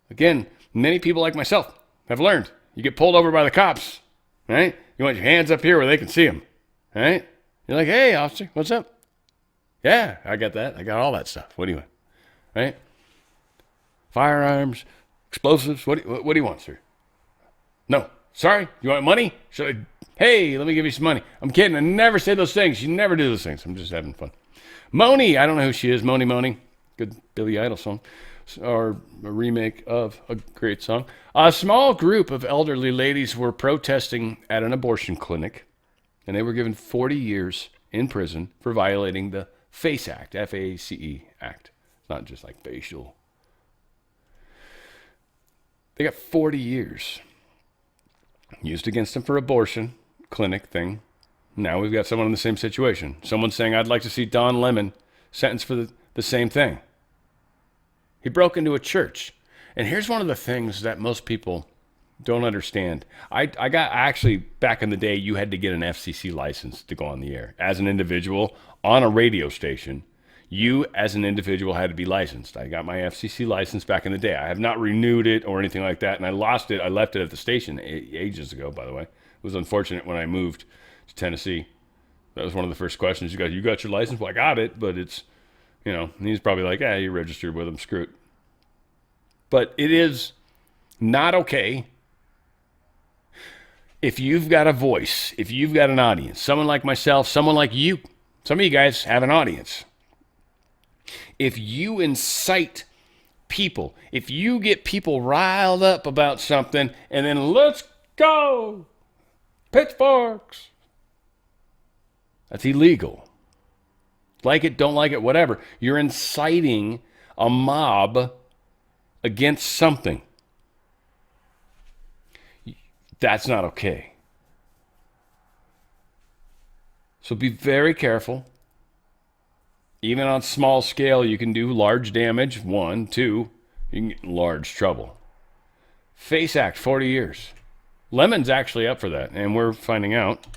Again, many people like myself have learned. You get pulled over by the cops, right? You want your hands up here where they can see them, right? You're like, hey, officer, what's up? Yeah, I got that. I got all that stuff. What do you want? Right? Firearms, explosives. What do you want, sir? No. Sorry, you want money? Hey, let me give you some money. I'm kidding. I never say those things. You never do those things. I'm just having fun. Moni, I don't know who she is. Moni. Good Billy Idol song. Or a remake of a great song. A small group of elderly ladies were protesting at an abortion clinic, and they were given 40 years in prison for violating the FACE Act, F-A-C-E Act. It's not just like facial. They got 40 years. Used against them for abortion clinic thing. Now we've got someone in the same situation. Someone saying, I'd like to see Don Lemon sentenced for the same thing. He broke into a church. And here's one of the things that most people don't understand. I got actually, back in the day, you had to get an FCC license to go on the air. As an individual on a radio station, you as an individual had to be licensed. I got my FCC license back in the day. I have not renewed it or anything like that, and I lost it. I left it at the station ages ago, by the way. It was unfortunate when I moved to Tennessee. That was one of the first questions. You got your license? Well, I got it, but it's, and he's probably like, you registered with him, screw it. But it is not okay if you've got a voice, if you've got an audience, someone like myself, someone like you, some of you guys have an audience. If you incite people, if you get people riled up about something, and then let's go, pitchforks, that's illegal. Like it, don't like it, whatever. You're inciting a mob against something. That's not okay. So be very careful. Even on small scale, you can do large damage. 1, 2, you can get in large trouble. FACE Act, 40 years. Lemon's actually up for that, and we're finding out.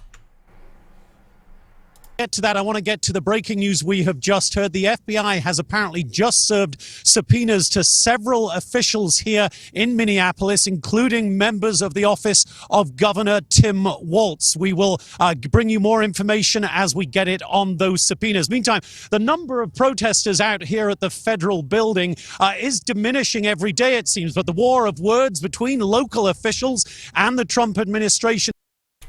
Get to that, I want to get to the breaking news we have just heard. The FBI has apparently just served subpoenas to several officials here in Minneapolis, including members of the office of Governor Tim Walz. We will bring you more information as we get it on those subpoenas. Meantime, the number of protesters out here at the federal building is diminishing every day, it seems, but the war of words between local officials and the Trump administration.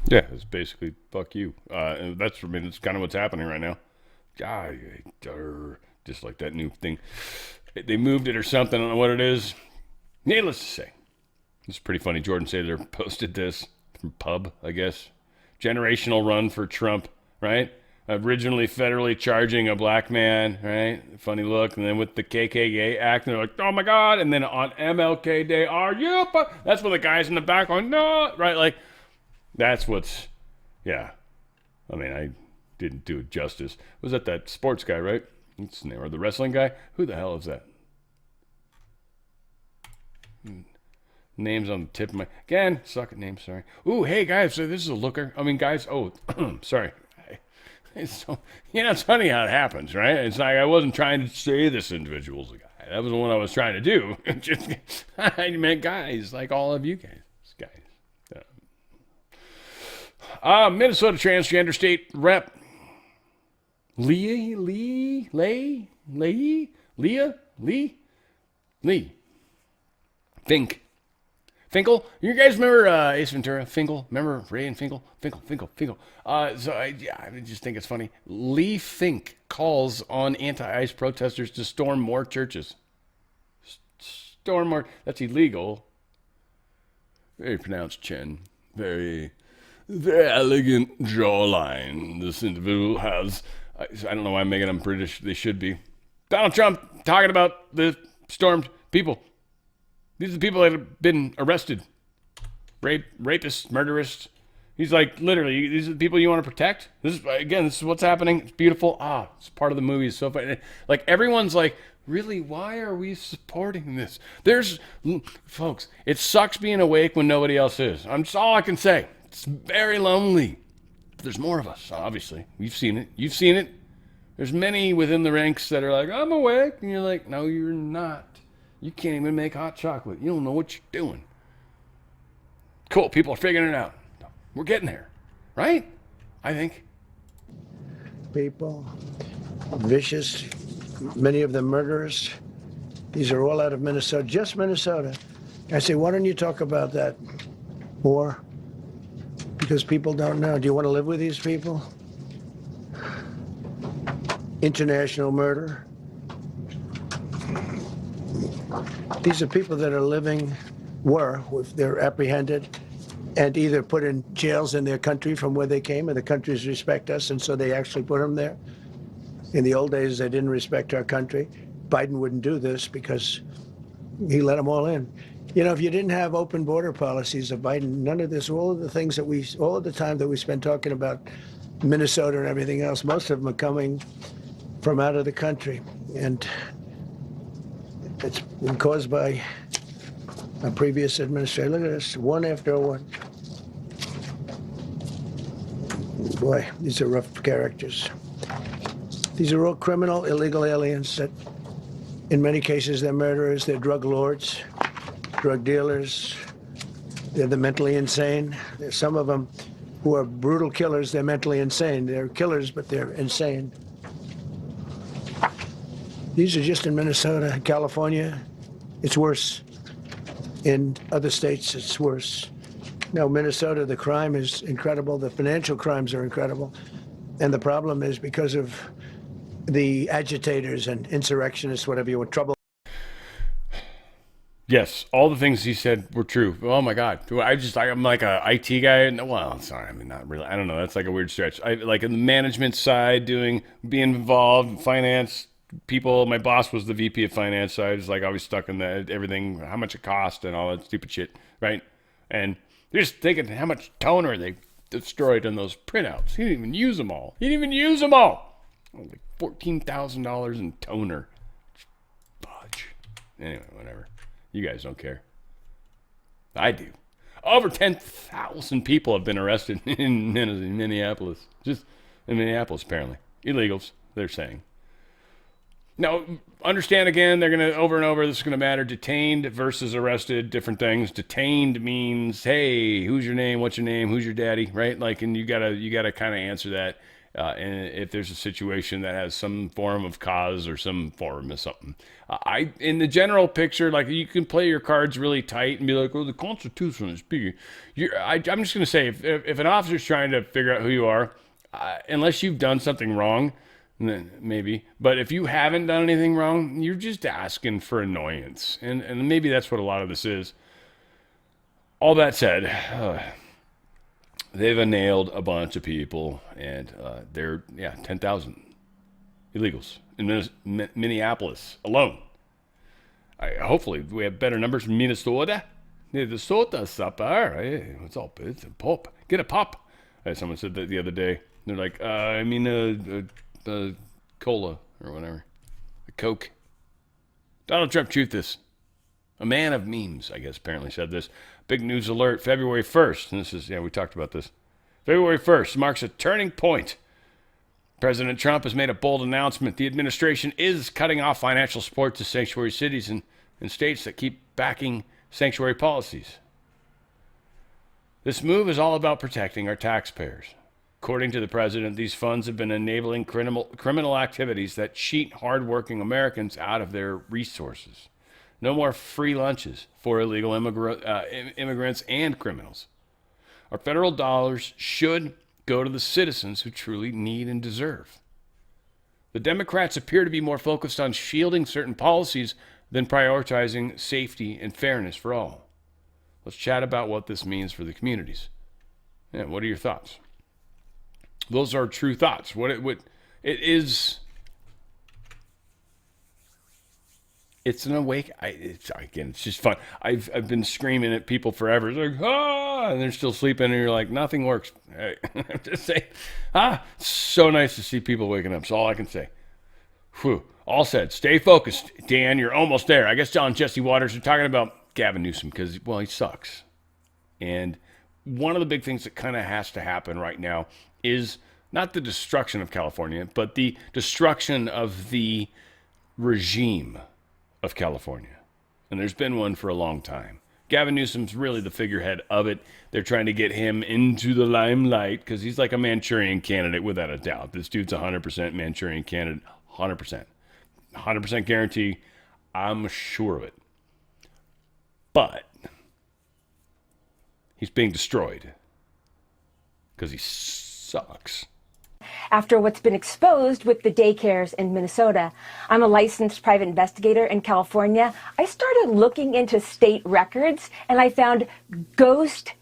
Yeah, it's basically fuck you. And it's kind of what's happening right now. Just like that new thing. They moved it or something. I don't know what it is. Needless to say, it's pretty funny. Jordan Sather posted this from Pub, I guess. Generational run for Trump, right? Originally federally charging a black man, right? Funny look. And then with the KKK act, they're like, oh my God. And then on MLK Day, are you? That's when the guys in the back are no, right? Like, that's what's, yeah. I mean, I didn't do it justice. Was that sports guy, right? What's his name? Or the wrestling guy? Who the hell is that? Names on the tip of my... Again, suck at names, sorry. Ooh, hey, guys, so this is a looker. I mean, guys, sorry. It's funny how it happens, right? It's like I wasn't trying to say this individual's a guy. That was the one I was trying to do. I meant guys, like all of you guys. Minnesota transgender state rep Leah Finkel. You guys remember Ace Ventura? Finkel, remember Ray and Finkel? Finkel. So I just think it's funny. Lee Fink calls on anti-ICE protesters to storm more churches. Storm more. That's illegal. Very pronounced chin. Very elegant jawline this individual has. I don't know why I'm making them British. They should be. Donald Trump talking about the stormed people. These are the people that have been arrested. Rapists, murderers. He's like, literally, these are the people you want to protect? This is what's happening. It's beautiful. It's part of the movie. It's so funny. Like, everyone's like, really, why are we supporting this? Folks, it sucks being awake when nobody else is. That's all I can say. It's very lonely. There's more of us, obviously. We've seen it. You've seen it. There's many within the ranks that are like, I'm awake. And you're like, no, you're not. You can't even make hot chocolate. You don't know what you're doing. Cool. People are figuring it out. We're getting there. Right? I think. People, vicious, many of them murderers. These are all out of Minnesota, just Minnesota. I say, why don't you talk about that more? Because people don't know. Do you want to live with these people? International murder. These are people that are if they're apprehended and either put in jails in their country from where they came, and the countries respect us, and so they actually put them there. In the old days, they didn't respect our country. Biden wouldn't do this because he let them all in. If you didn't have open border policies of Biden, none of this, all of the time that we spend talking about Minnesota and everything else, most of them are coming from out of the country. And it's been caused by a previous administration. Look at this, one after one. Boy, these are rough characters. These are all criminal, illegal aliens that, in many cases, they're murderers, they're drug lords, drug dealers, they're the mentally insane. Some of them who are brutal killers. They're mentally insane. They're killers, but they're insane. These are just in Minnesota, California. It's worse. In other states, it's worse. Now, Minnesota, the crime is incredible. The financial crimes are incredible. And the problem is because of the agitators and insurrectionists, whatever you want, trouble. Yes, all the things he said were true. Oh my God, I'm like a IT guy. Well, sorry, I mean not really. I don't know. That's like a weird stretch. I like in the management side, being involved in finance. People, my boss was the VP of finance, so I was like always stuck in that everything, how much it cost and all that stupid shit, right? And you're just thinking how much toner they destroyed in those printouts. He didn't even use them all. Like $14,000 in toner. Fudge. Anyway, whatever. You guys don't care. I do. Over 10,000 people have been arrested in Minneapolis. Just in Minneapolis, apparently. Illegals, they're saying. Now, understand again, they're going to, over and over, this is going to matter. Detained versus arrested, different things. Detained means, hey, who's your name? What's your name? Who's your daddy? Right? Like, and you gotta kind of answer that. And if there's a situation that has some form of cause or some form of something. In the general picture, like you can play your cards really tight and be like, oh, the Constitution is big. I'm just going to say, if an officer's trying to figure out who you are, unless you've done something wrong, then maybe. But if you haven't done anything wrong, you're just asking for annoyance. And maybe that's what a lot of this is. All that said, they've nailed a bunch of people, and they're 10,000 illegals in Minneapolis alone. Hopefully, we have better numbers from Minnesota. Minnesota, supper. Hey, it's all good. It's a pop. Get a pop. Someone said that the other day. They're like, cola or whatever, a Coke. Donald Trump truth this. A man of memes, I guess, apparently said this. Big news alert, February 1st. And this is, we talked about this. February 1st marks a turning point. President Trump has made a bold announcement. The administration is cutting off financial support to sanctuary cities and states that keep backing sanctuary policies. This move is all about protecting our taxpayers. According to the president, these funds have been enabling criminal activities that cheat hardworking Americans out of their resources. No more free lunches for illegal immigrants and criminals. Our federal dollars should go to the citizens who truly need and deserve. The Democrats appear to be more focused on shielding certain policies than prioritizing safety and fairness for all. Let's chat about what this means for the communities. Yeah, what are your thoughts? Those are true thoughts. What it is. It's an awake. It's just fun. I've been screaming at people forever. It's like, and they're still sleeping, and you're like, nothing works. I'm just saying, it's so nice to see people waking up. That's all I can say. Whew. All said, stay focused, Dan. You're almost there. I guess John and Jesse Waters are talking about Gavin Newsom because, well, he sucks. And one of the big things that kind of has to happen right now is not the destruction of California, but the destruction of the regime of California. And there's been one for a long time. Gavin Newsom's really the figurehead of it. They're trying to get him into the limelight because he's like a Manchurian candidate without a doubt. This dude's 100% Manchurian candidate, 100%. 100% guarantee. I'm sure of it. But he's being destroyed because he sucks. After what's been exposed with the daycares in Minnesota, I'm a licensed private investigator in California. I started looking into state records and I found ghost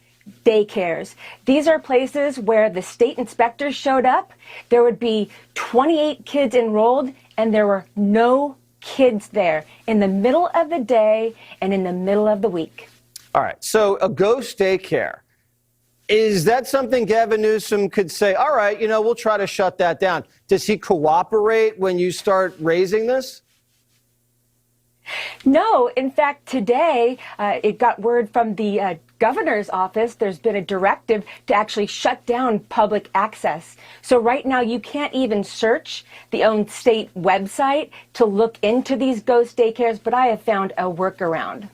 daycares. These are places where the state inspectors showed up. There would be 28 kids enrolled and there were no kids there in the middle of the day and in the middle of the week. All right, so a ghost daycare. Is that something Gavin Newsom could say, all right, we'll try to shut that down? Does he cooperate when you start raising this? No. In fact, today, it got word from the governor's office. There's been a directive to actually shut down public access. So right now, you can't even search the own state website to look into these ghost daycares, but I have found a workaround.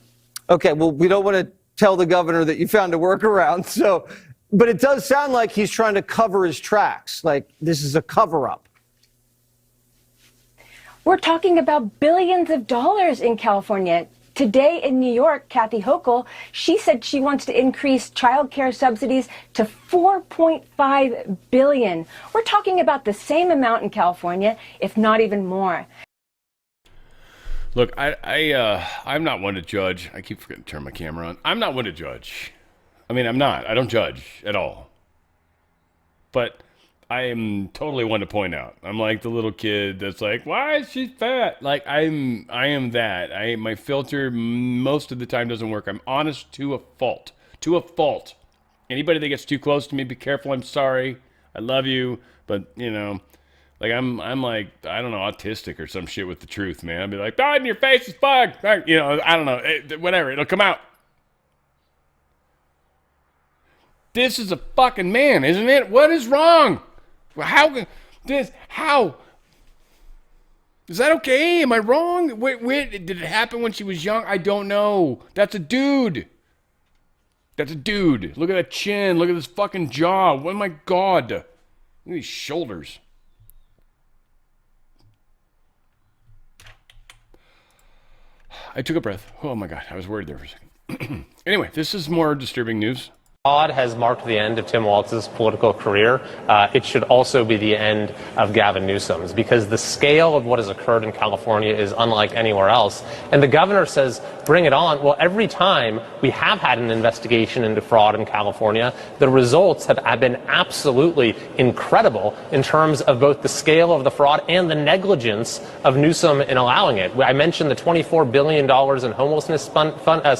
Okay, well, we don't want to tell the governor that you found a workaround. So But it does sound like he's trying to cover his tracks, like this is a cover-up. We're talking about billions of dollars in California. Today in New York, Kathy Hochul, she said she wants to increase child care subsidies to $4.5 billion. We're talking about the same amount in California, if not even more. Look, I'm not one to judge. I keep forgetting to turn my camera on. I'm not one to judge. I mean, I'm not. I don't judge at all. But I am totally one to point out. I'm like the little kid that's like, why is she fat? Like, I am that. My filter most of the time doesn't work. I'm honest to a fault. To a fault. Anybody that gets too close to me, be careful. I'm sorry. I love you. But, you know, like I'm like, I don't know, autistic or some shit with the truth, man. I'd be like, in your face is bug. You know, I don't know. Whatever. It'll come out. This is a fucking man, isn't it? What is wrong? How is that okay? Am I wrong? Wait, did it happen when she was young? I don't know. That's a dude. Look at that chin. Look at this fucking jaw. Oh my God. Look at these shoulders. I took a breath. Oh my God. I was worried there for a second. Anyway, this is more disturbing news. Fraud has marked the end of Tim Walz's political career. It should also be the end of Gavin Newsom's, because the scale of what has occurred in California is unlike anywhere else. And the governor says, bring it on. Well, every time we have had an investigation into fraud in California, the results have been absolutely incredible in terms of both the scale of the fraud and the negligence of Newsom in allowing it. I mentioned the $24 billion in homelessness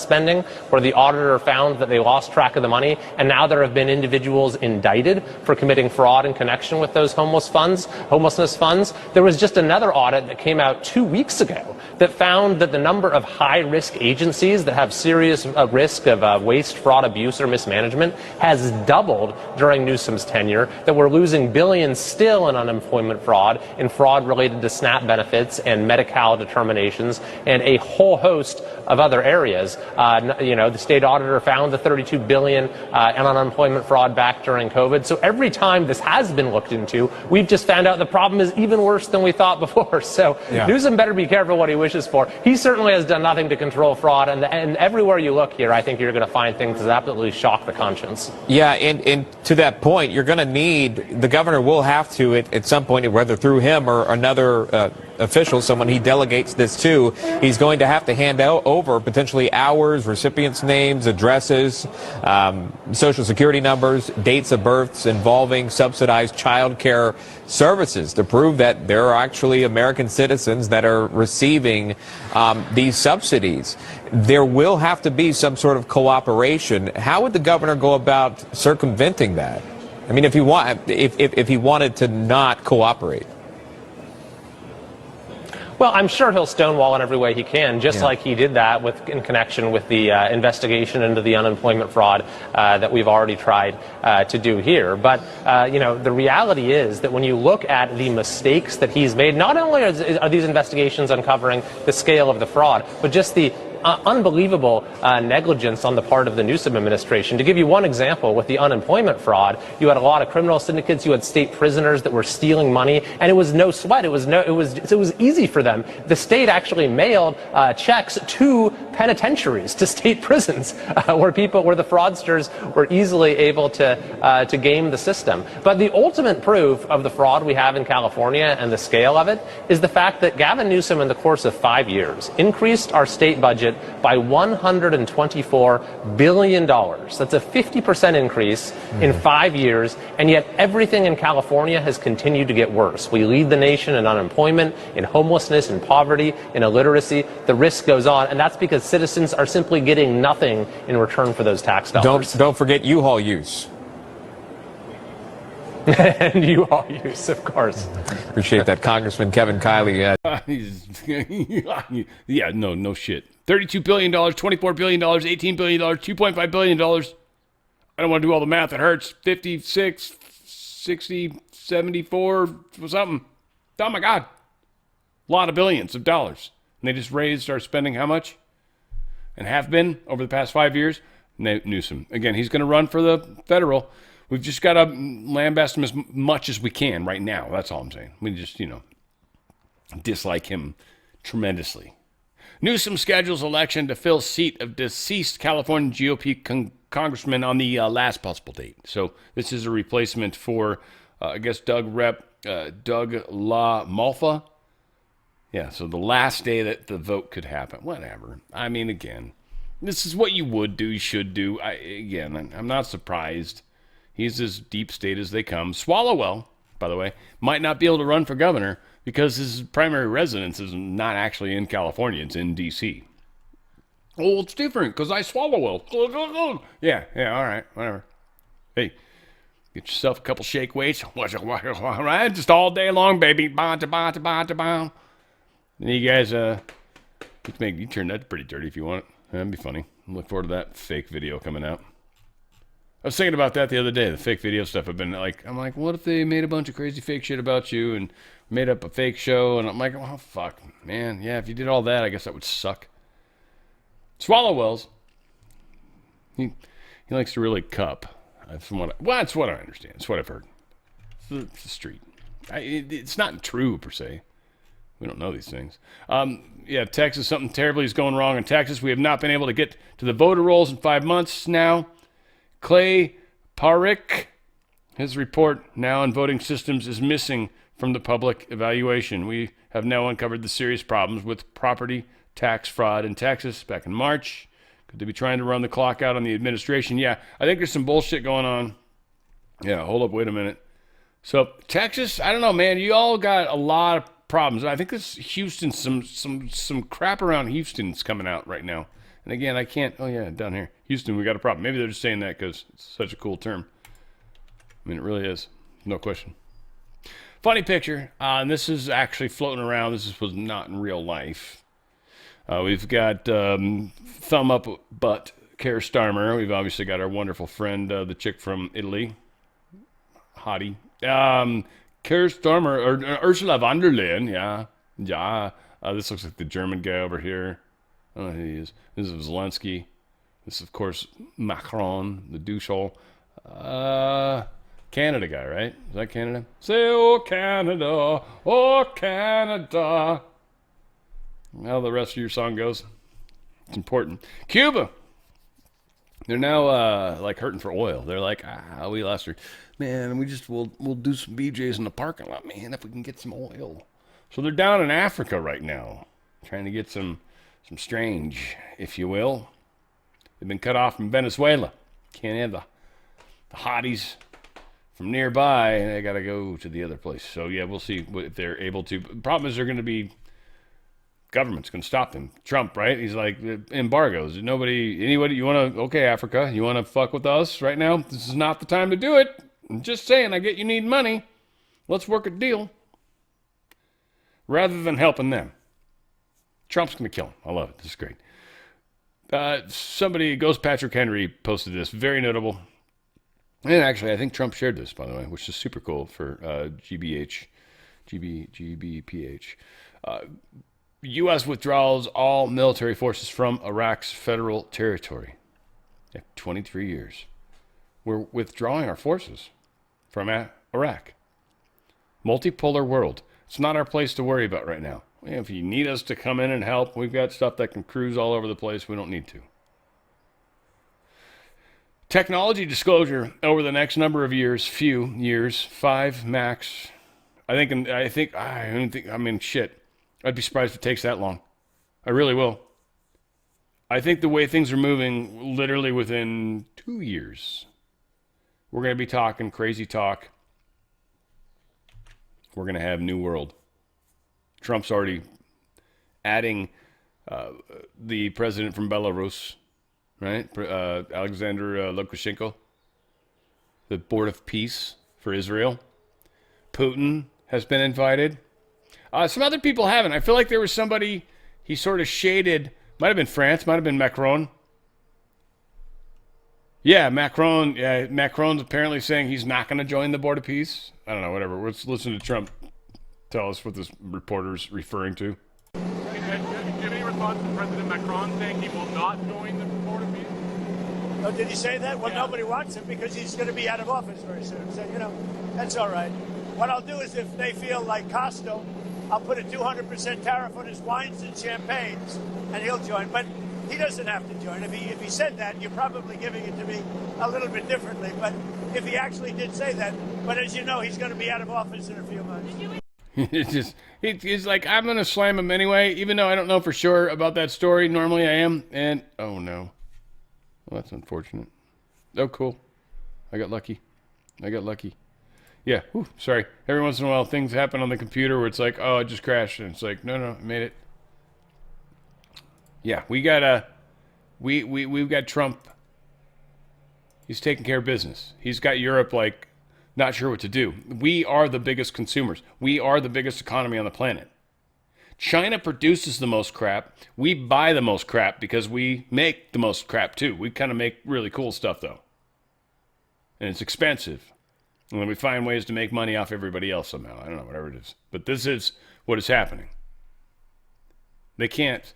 spending, where the auditor found that they lost track of the money. And now there have been individuals indicted for committing fraud in connection with those homelessness funds. There was just another audit that came out 2 weeks ago that found that the number of high-risk agencies that have serious risk of waste, fraud, abuse, or mismanagement has doubled during Newsom's tenure, that we're losing billions still in unemployment fraud, in fraud related to SNAP benefits and Medi-Cal determinations, and a whole host of other areas. The state auditor found the $32 billion in unemployment fraud back during COVID. So every time this has been looked into, we've just found out the problem is even worse than we thought before. So Newsom better be careful what he wishes for. He certainly has done nothing to control fraud, and everywhere you look here, I think you're going to find things that absolutely shock the conscience. Yeah, and to that point, you're going to need, the governor will have to, at some point, whether through him or another official, someone he delegates this to, he's going to have to hand over potentially hours, recipients' names, addresses, social security numbers, dates of births involving subsidized child care services to prove that there are actually American citizens that are receiving these subsidies. There will have to be some sort of cooperation. How would the governor go about circumventing that? I mean, if he wanted to not cooperate. Well, I'm sure he'll stonewall in every way he can, just like he did that in connection with the investigation into the unemployment fraud that we've already tried to do here. But, the reality is that when you look at the mistakes that he's made, not only are these investigations uncovering the scale of the fraud, but just the unbelievable negligence on the part of the Newsom administration. To give you one example, with the unemployment fraud, you had a lot of criminal syndicates, you had state prisoners that were stealing money, and it was no sweat. It was easy for them. The state actually mailed checks to penitentiaries, to state prisons, where the fraudsters were easily able to game the system. But the ultimate proof of the fraud we have in California and the scale of it is the fact that Gavin Newsom, in the course of 5 years, increased our state budget by $124 billion. That's a 50% increase in 5 years, and yet everything in California has continued to get worse. We lead the nation in unemployment, in homelessness, in poverty, in illiteracy. The risk goes on, and that's because citizens are simply getting nothing in return for those tax dollars. Don't forget U-Haul use. And U-Haul use, of course. Appreciate that, Congressman Kevin Kiley. No shit. $32 billion, $24 billion, $18 billion, $2.5 billion. I don't want to do all the math. It hurts. 56, 60, 74, something. Oh, my God. A lot of billions of dollars. And they just raised our spending how much? And have been over the past 5 years? Newsom. Again, he's going to run for the federal. We've just got to lambast him as much as we can right now. That's all I'm saying. We just, dislike him tremendously. Newsom schedules election to fill seat of deceased California GOP congressman on the last possible date. So this is a replacement for, I guess, Doug La Malfa. Yeah, so the last day that the vote could happen. Whatever. I mean, again, this is what you would do, you should do. I'm not surprised. He's as deep state as they come. Swallowwell, by the way, might not be able to run for governor because his primary residence is not actually in California. It's in D.C. Oh, it's different because I Swallowwell. Yeah, all right, whatever. Hey, get yourself a couple shake weights. Right? Just all day long, baby. And you guys, you turn that pretty dirty if you want it. That'd be funny. I look forward to that fake video coming out. I was thinking about that the other day, the fake video stuff. I'm like, what if they made a bunch of crazy fake shit about you and made up a fake show? And I'm like, oh, fuck, man. Yeah, if you did all that, I guess that would suck. Swallowwells, he likes to really cup. That's what I understand. It's what I've heard. It's the street. It's not true, per se. We don't know these things. Texas, something terribly is going wrong in Texas. We have not been able to get to the voter rolls in 5 months now. Clay Parrick, his report now on voting systems is missing from the public evaluation. We have now uncovered the serious problems with property tax fraud in Texas back in March. Could they be trying to run the clock out on the administration? Yeah, I think there's some bullshit going on. Yeah, hold up, wait a minute. So Texas, I don't know, man. You all got a lot of problems. I think this Houston, some crap around Houston's coming out right now. And again, I can't. Oh yeah, down here, Houston, we got a problem. Maybe they're just saying that because it's such a cool term. I mean, it really is, no question. Funny picture. And this is actually floating around. This was not in real life. We've got thumb up butt Keir Starmer. We've obviously got our wonderful friend, the chick from Italy, hottie. Keir Starmer, or Ursula von der Leyen, yeah. This looks like the German guy over here. I don't know who he is. This is Zelensky. This is, of course, Macron, the douchehole. Canada guy, right? Is that Canada? Say, oh, Canada, oh, Canada. How the rest of your song goes. It's important. Cuba. They're now, hurting for oil. They're like, we lost her. Man, we'll do some BJs in the parking lot, man, if we can get some oil. So they're down in Africa right now, trying to get some strange, if you will. They've been cut off from Venezuela. Can't have the hotties from nearby, and they got to go to the other place. So, yeah, we'll see if they're able to. The problem is they're going to be, government's going to stop them. Trump, right? He's like, embargoes. Anybody, you want to, okay, Africa, you want to fuck with us right now? This is not the time to do it. I'm just saying, I get you need money. Let's work a deal. Rather than helping them. Trump's going to kill him. I love it. This is great. Ghost Patrick Henry posted this. Very notable. And actually, I think Trump shared this, by the way, which is super cool for GBPH. U.S. withdraws all military forces from Iraq's federal territory. After 23 years. We're withdrawing our forces from Iraq. Multipolar world. It's not our place to worry about right now. If you need us to come in and help, we've got stuff that can cruise all over the place. We don't need to. Technology disclosure over the next number of years, 5 max. Shit. I'd be surprised if it takes that long. I really will. I think the way things are moving, literally within 2 years, we're going to be talking crazy talk. We're going to have New World. Trump's already adding the president from Belarus, right? Alexander Lukashenko, the Board of Peace for Israel. Putin has been invited. Some other people haven't. I feel like there was somebody he sort of shaded. Might have been France, might have been Macron. Yeah, Macron. Yeah, Macron's apparently saying he's not going to join the Board of Peace. I don't know, whatever. Let's listen to Trump tell us what this reporter's referring to. Do you have any response to President Macron saying he will not join the Board of Peace? Oh, did he say that? Well, nobody wants him because he's going to be out of office very soon. So, that's all right. What I'll do is if they feel like Costo, I'll put a 200% tariff on his wines and champagnes, and he'll join. But he doesn't have to join. If he said that, you're probably giving it to me a little bit differently. But if he actually did say that, but as you know, he's going to be out of office in a few months. He's like, I'm going to slam him anyway, even though I don't know for sure about that story. Normally I am. And, oh no. Well, that's unfortunate. Oh, cool. I got lucky. Yeah. Whew, sorry. Every once in a while, things happen on the computer where it's like, oh, it just crashed. And it's like, no, I made it. Yeah, we've got Trump. He's taking care of business. He's got Europe like not sure what to do. We are the biggest consumers. We are the biggest economy on the planet. China produces the most crap. We buy the most crap because we make the most crap too. We kind of make really cool stuff though. And it's expensive. And then we find ways to make money off everybody else somehow. I don't know, whatever it is. But this is what is happening. They can't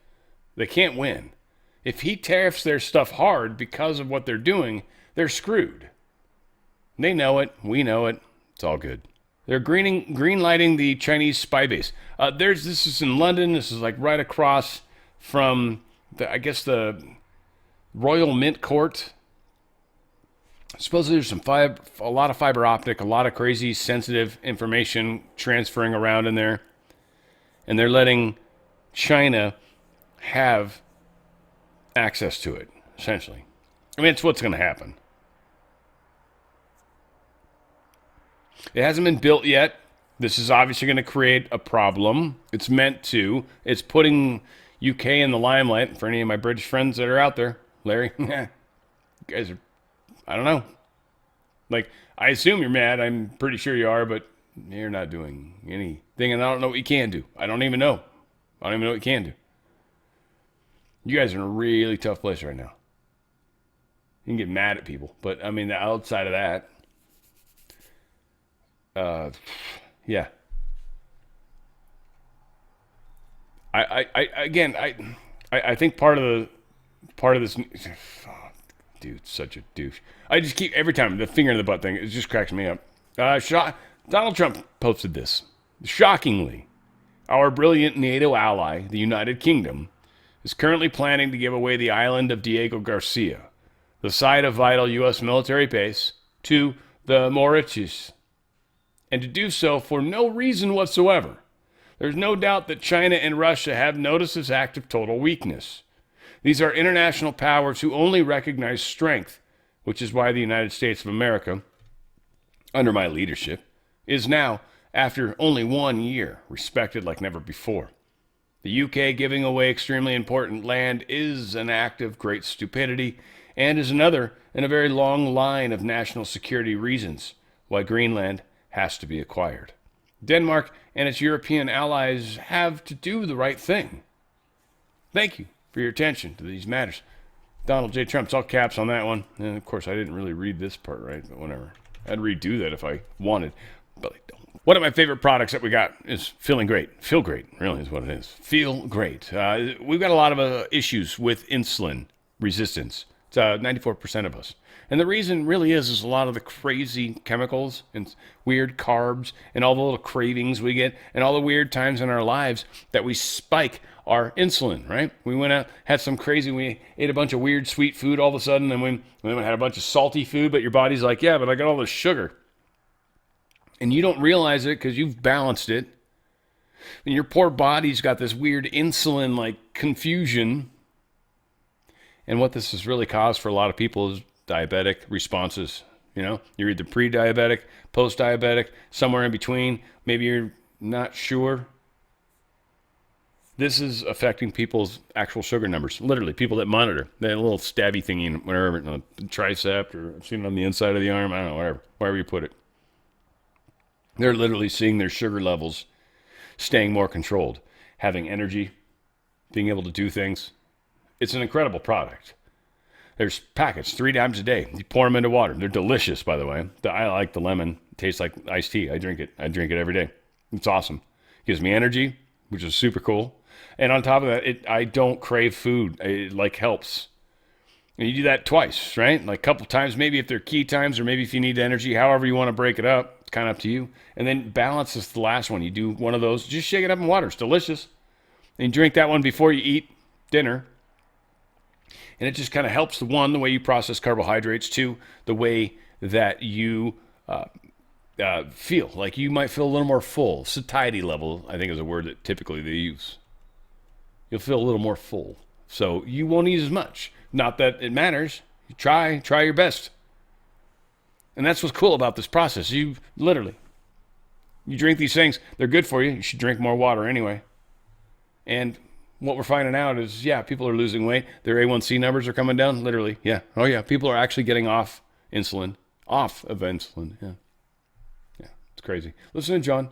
win. If he tariffs their stuff hard because of what they're doing, they're screwed. They know it. We know it. It's all good. They're green lighting the Chinese spy base. This is in London. This is like right across from the Royal Mint Court. Supposedly there's a lot of fiber optic, a lot of crazy sensitive information transferring around in there. And they're letting China have access to it, essentially. I mean, it's what's going to happen. It hasn't been built yet. This is obviously going to create a problem. It's meant to. It's putting UK in the limelight. For any of my British friends that are out there, Larry, you guys are, I don't know. Like, I assume you're mad. I'm pretty sure you are, but you're not doing anything, and I don't know what you can do. I don't even know what you can do. You guys are in a really tough place right now. You can get mad at people, but I mean, the outside of that, yeah. I think part of this, oh, dude, such a douche. I just keep every time the finger in the butt thing. It just cracks me up. Donald Trump posted this. Shockingly, our brilliant NATO ally, the United Kingdom, is currently planning to give away the island of Diego Garcia, the site of vital U.S. military base, to the Mauritius, and to do so for no reason whatsoever. There's no doubt that China and Russia have noticed this act of total weakness. These are international powers who only recognize strength, which is why the United States of America, under my leadership, is now, after only 1 year, respected like never before. The UK giving away extremely important land is an act of great stupidity and is another in a very long line of national security reasons why Greenland has to be acquired. Denmark and its European allies have to do the right thing. Thank you for your attention to these matters. Donald J. Trump, it's all caps on that one. And of course, I didn't really read this part right, but whatever. I'd redo that if I wanted, but I don't. One of my favorite products that we got is Feeling Great. Feel Great, really is what it is. Feel Great. We've got a lot of issues with insulin resistance. It's 94% of us. And the reason really is a lot of the crazy chemicals and weird carbs and all the little cravings we get and all the weird times in our lives that we spike our insulin, right? We went out, had some crazy, we ate a bunch of weird sweet food all of a sudden, and we had a bunch of salty food, but your body's like, yeah, but I got all this sugar. And you don't realize it because you've balanced it. And your poor body's got this weird insulin-like confusion. And what this has really caused for a lot of people is diabetic responses. You're either pre-diabetic, post-diabetic, somewhere in between. Maybe you're not sure. This is affecting people's actual sugar numbers. Literally, people that monitor that little stabby thingy, whatever, tricep, or I've seen it on the inside of the arm. I don't know, wherever you put it. They're literally seeing their sugar levels staying more controlled, having energy, being able to do things. It's an incredible product. There's packets 3 times a day. You pour them into water. They're delicious, by the way. I like the lemon. It tastes like iced tea. I drink it every day. It's awesome. It gives me energy, which is super cool. And on top of that, I don't crave food. It helps. And you do that twice, right? Like a couple times, maybe if they're key times, or maybe if you need energy, however you want to break it up. It's kind of up to you. And then balance is the last one. You do one of those, just shake it up in water. It's delicious. And you drink that one before you eat dinner. And it just kind of helps, the way you process carbohydrates, two, the way that you feel. Like you might feel a little more full. Satiety level, I think, is a word that typically they use. You'll feel a little more full. So you won't eat as much. Not that it matters. You try your best. And that's what's cool about this process. You drink these things. They're good for you. You should drink more water anyway. And what we're finding out is, people are losing weight. Their A1C numbers are coming down, literally. Yeah. Oh, yeah. People are actually getting off of insulin. Yeah. It's crazy. Listen to John.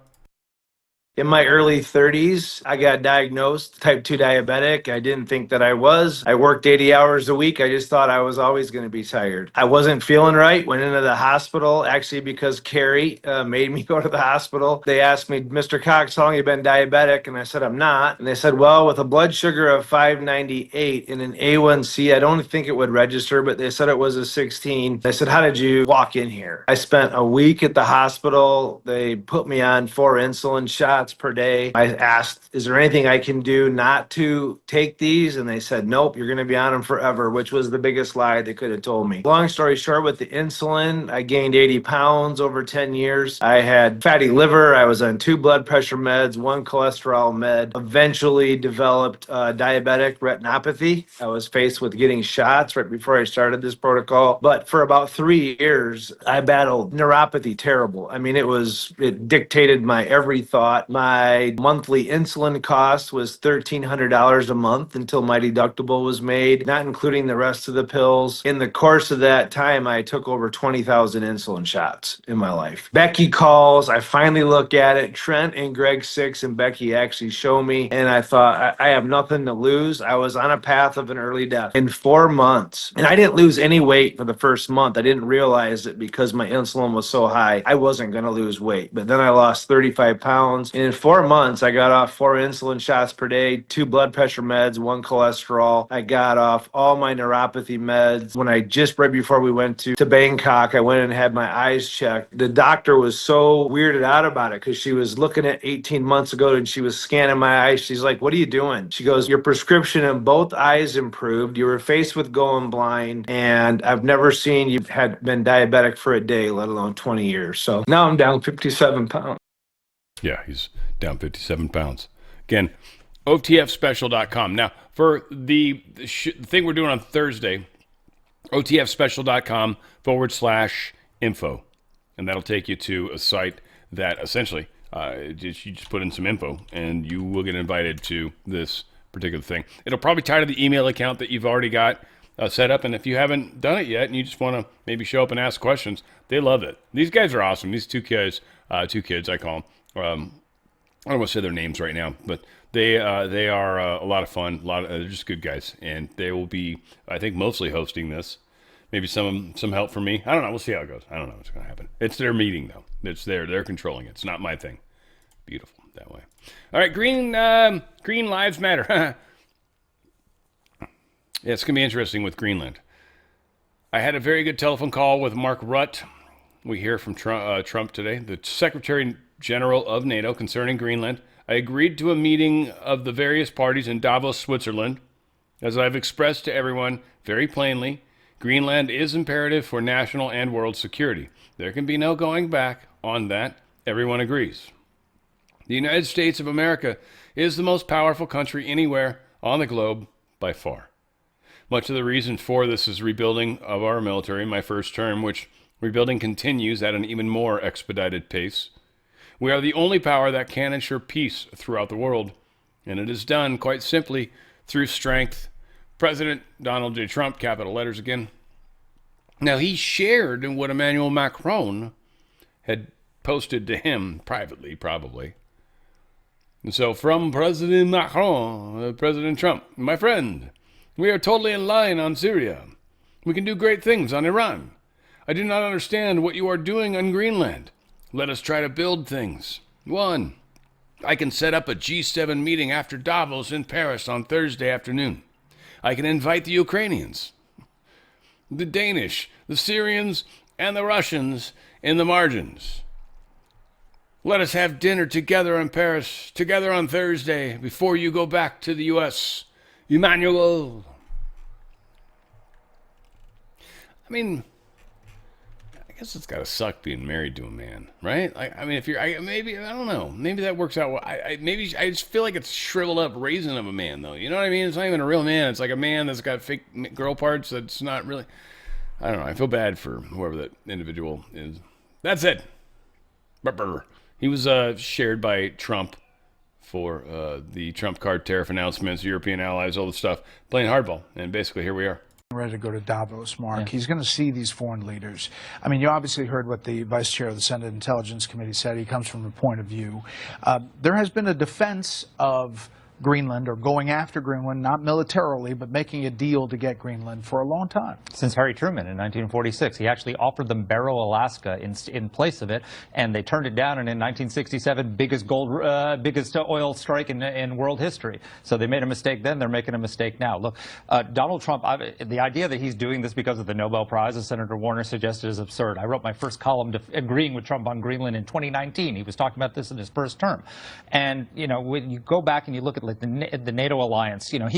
In my early 30s, I got diagnosed type 2 diabetic. I didn't think that I was. I worked 80 hours a week. I just thought I was always going to be tired. I wasn't feeling right. Went into the hospital, actually, because Carrie made me go to the hospital. They asked me, Mr. Cox, how long have you been diabetic? And I said, I'm not. And they said, well, with a blood sugar of 598 and an A1C, I don't think it would register, but they said it was a 16. I said, how did you walk in here? I spent a week at the hospital. They put me on 4 insulin shots per day. I asked, is there anything I can do not to take these? And they said, nope, you're going to be on them forever, which was the biggest lie they could have told me. Long story short, with the insulin, I gained 80 pounds over 10 years. I had fatty liver. I was on 2 blood pressure meds, 1 cholesterol med, eventually developed diabetic retinopathy. I was faced with getting shots right before I started this protocol. But for about 3 years, I battled neuropathy terrible. I mean, it dictated my every thought. My monthly insulin cost was $1,300 a month until my deductible was made, not including the rest of the pills. In the course of that time, I took over 20,000 insulin shots in my life. Becky calls. I finally look at it. Trent and Greg Six and Becky actually show me, and I thought, I have nothing to lose. I was on a path of an early death in 4 months, and I didn't lose any weight for the first month. I didn't realize it because my insulin was so high. I wasn't going to lose weight, but then I lost 35 pounds. And in 4 months, I got off 4 insulin shots per day, 2 blood pressure meds, 1 cholesterol. I got off all my neuropathy meds. When right before we went to Bangkok, I went and had my eyes checked. The doctor was so weirded out about it because she was looking at 18 months ago and she was scanning my eyes. She's like, what are you doing? She goes, your prescription in both eyes improved. You were faced with going blind, and I've never seen you had been diabetic for a day, let alone 20 years. So now I'm down 57 pounds. Yeah, he's down 57 pounds. Again, OTFspecial.com. Now, for the thing we're doing on Thursday, OTFspecial.com/info. And that'll take you to a site that essentially you just put in some info and you will get invited to this particular thing. It'll probably tie to the email account that you've already got set up. And if you haven't done it yet and you just want to maybe show up and ask questions, they love it. These guys are awesome. These two kids, I call them. I don't want to say their names right now, but they are a lot of fun. They're just good guys, and they will be, I think, mostly hosting this. Maybe some help from me. I don't know. We'll see how it goes. I don't know what's going to happen. It's their meeting, though. They're controlling it. It's not my thing. Beautiful that way. All right, Green Lives Matter. Yeah, it's going to be interesting with Greenland. I had a very good telephone call with Mark Rutte. We hear from Trump today, the Secretary General of NATO, concerning Greenland. I agreed to a meeting of the various parties in Davos, Switzerland. As I've expressed to everyone very plainly, Greenland is imperative for national and world security. There can be no going back on that. Everyone agrees. The United States of America is the most powerful country anywhere on the globe by far. Much of the reason for this is rebuilding of our military in my first term, which rebuilding continues at an even more expedited pace. We are the only power that can ensure peace throughout the world, and it is done quite simply through strength. President Donald J. Trump, capital letters again. Now, he shared what Emmanuel Macron had posted to him privately, probably. And so from President Macron, President Trump, my friend, we are totally in line on Syria. We can do great things on Iran. I do not understand what you are doing on Greenland. Let us try to build things. 1, I can set up a G7 meeting after Davos in Paris on Thursday afternoon. I can invite the Ukrainians. the Danish, the Syrians, and the Russians in the margins. Let us have dinner together in Paris, together on Thursday, before you go back to the U.S. Emmanuel. I mean, I guess it's gotta suck being married to a man, right? I mean, if you're, maybe, I don't know, maybe that works out well. Maybe I just feel like it's shriveled up raisin of a man, though. You know what I mean? It's not even a real man. It's like a man that's got fake girl parts. That's not really. I don't know. I feel bad for whoever that individual is. That's it. Brr. He was shared by Trump for the Trump card tariff announcements, European allies, all the stuff, playing hardball. And basically, here we are. Ready to go to Davos, Mark. He's going to see these foreign leaders. I mean, you obviously heard what the vice chair of the Senate Intelligence Committee said. He comes from a point of view. There has been a defense of Greenland, or going after Greenland, not militarily, but making a deal to get Greenland for a long time. Since Harry Truman in 1946. He actually offered them Barrow, Alaska in place of it, and they turned it down, and in 1967, biggest oil strike in world history. So they made a mistake then, they're making a mistake now. Look, Donald Trump, the idea that he's doing this because of the Nobel Prize, as Senator Warner suggested, is absurd. I wrote my first column agreeing with Trump on Greenland in 2019. He was talking about this in his first term. And, you know, when you go back and you look at the NATO alliance, you know,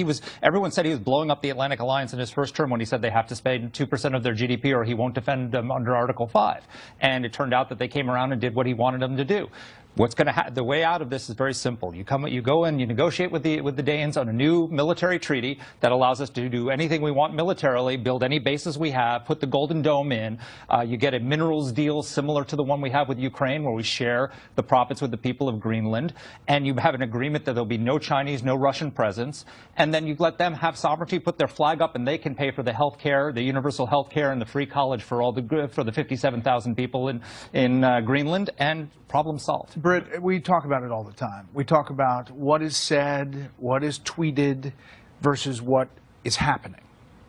everyone said he was blowing up the Atlantic Alliance in his first term when he said they have to spend 2% of their GDP or he won't defend them under Article 5. And it turned out that they came around and did what he wanted them to do. What's going to the way out of this is very simple. You go in, you negotiate with the Danes on a new military treaty that allows us to do anything we want militarily, build any bases we have, put the Golden Dome in. You get a minerals deal similar to the one we have with Ukraine, where we share the profits with the people of Greenland, and you have an agreement that there'll be no Chinese, no Russian presence, and then you let them have sovereignty, put their flag up, and they can pay for the health care, the universal health care, and the free college for the 57,000 people in Greenland, and problem solved. Britt, we talk about it all the time. We talk about what is said, what is tweeted, versus what is happening.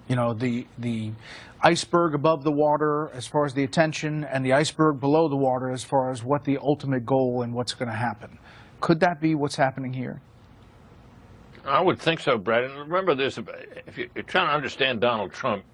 You know, the iceberg above the water as far as the attention, and the iceberg below the water as far as what the ultimate goal and what's going to happen. Could that be what's happening here? I would think so, Brad. And remember this, if you're trying to understand Donald Trump,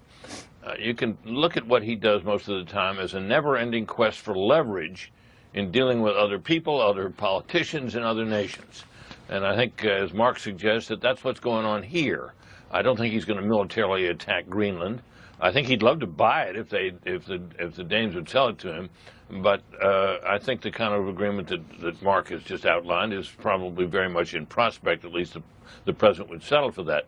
you can look at what he does most of the time as a never-ending quest for leverage in dealing with other people, other politicians, and other nations. And I think, as Mark suggests, that's what's going on here. I don't think he's going to militarily attack Greenland. I think he'd love to buy it if the Danes would sell it to him. But I think the kind of agreement that Mark has just outlined is probably very much in prospect. At least the president would settle for that.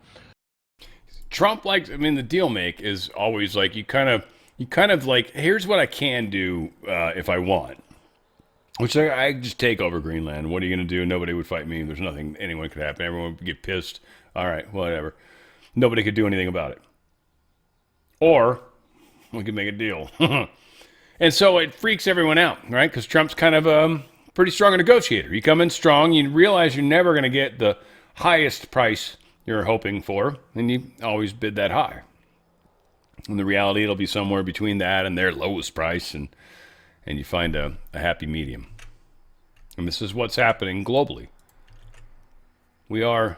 Trump likes, I mean, the deal make is always like, you kind of like, here's what I can do if I want. Which I just take over Greenland. What are you going to do? Nobody would fight me. There's nothing anyone could happen. Everyone would get pissed. All right, whatever. Nobody could do anything about it. Or we could make a deal. And so it freaks everyone out, right? Because Trump's kind of a pretty strong negotiator. You come in strong, you realize you're never going to get the highest price you're hoping for, and you always bid that high. In the reality, it'll be somewhere between that and their lowest price, and you find a happy medium. And this is what's happening globally. We are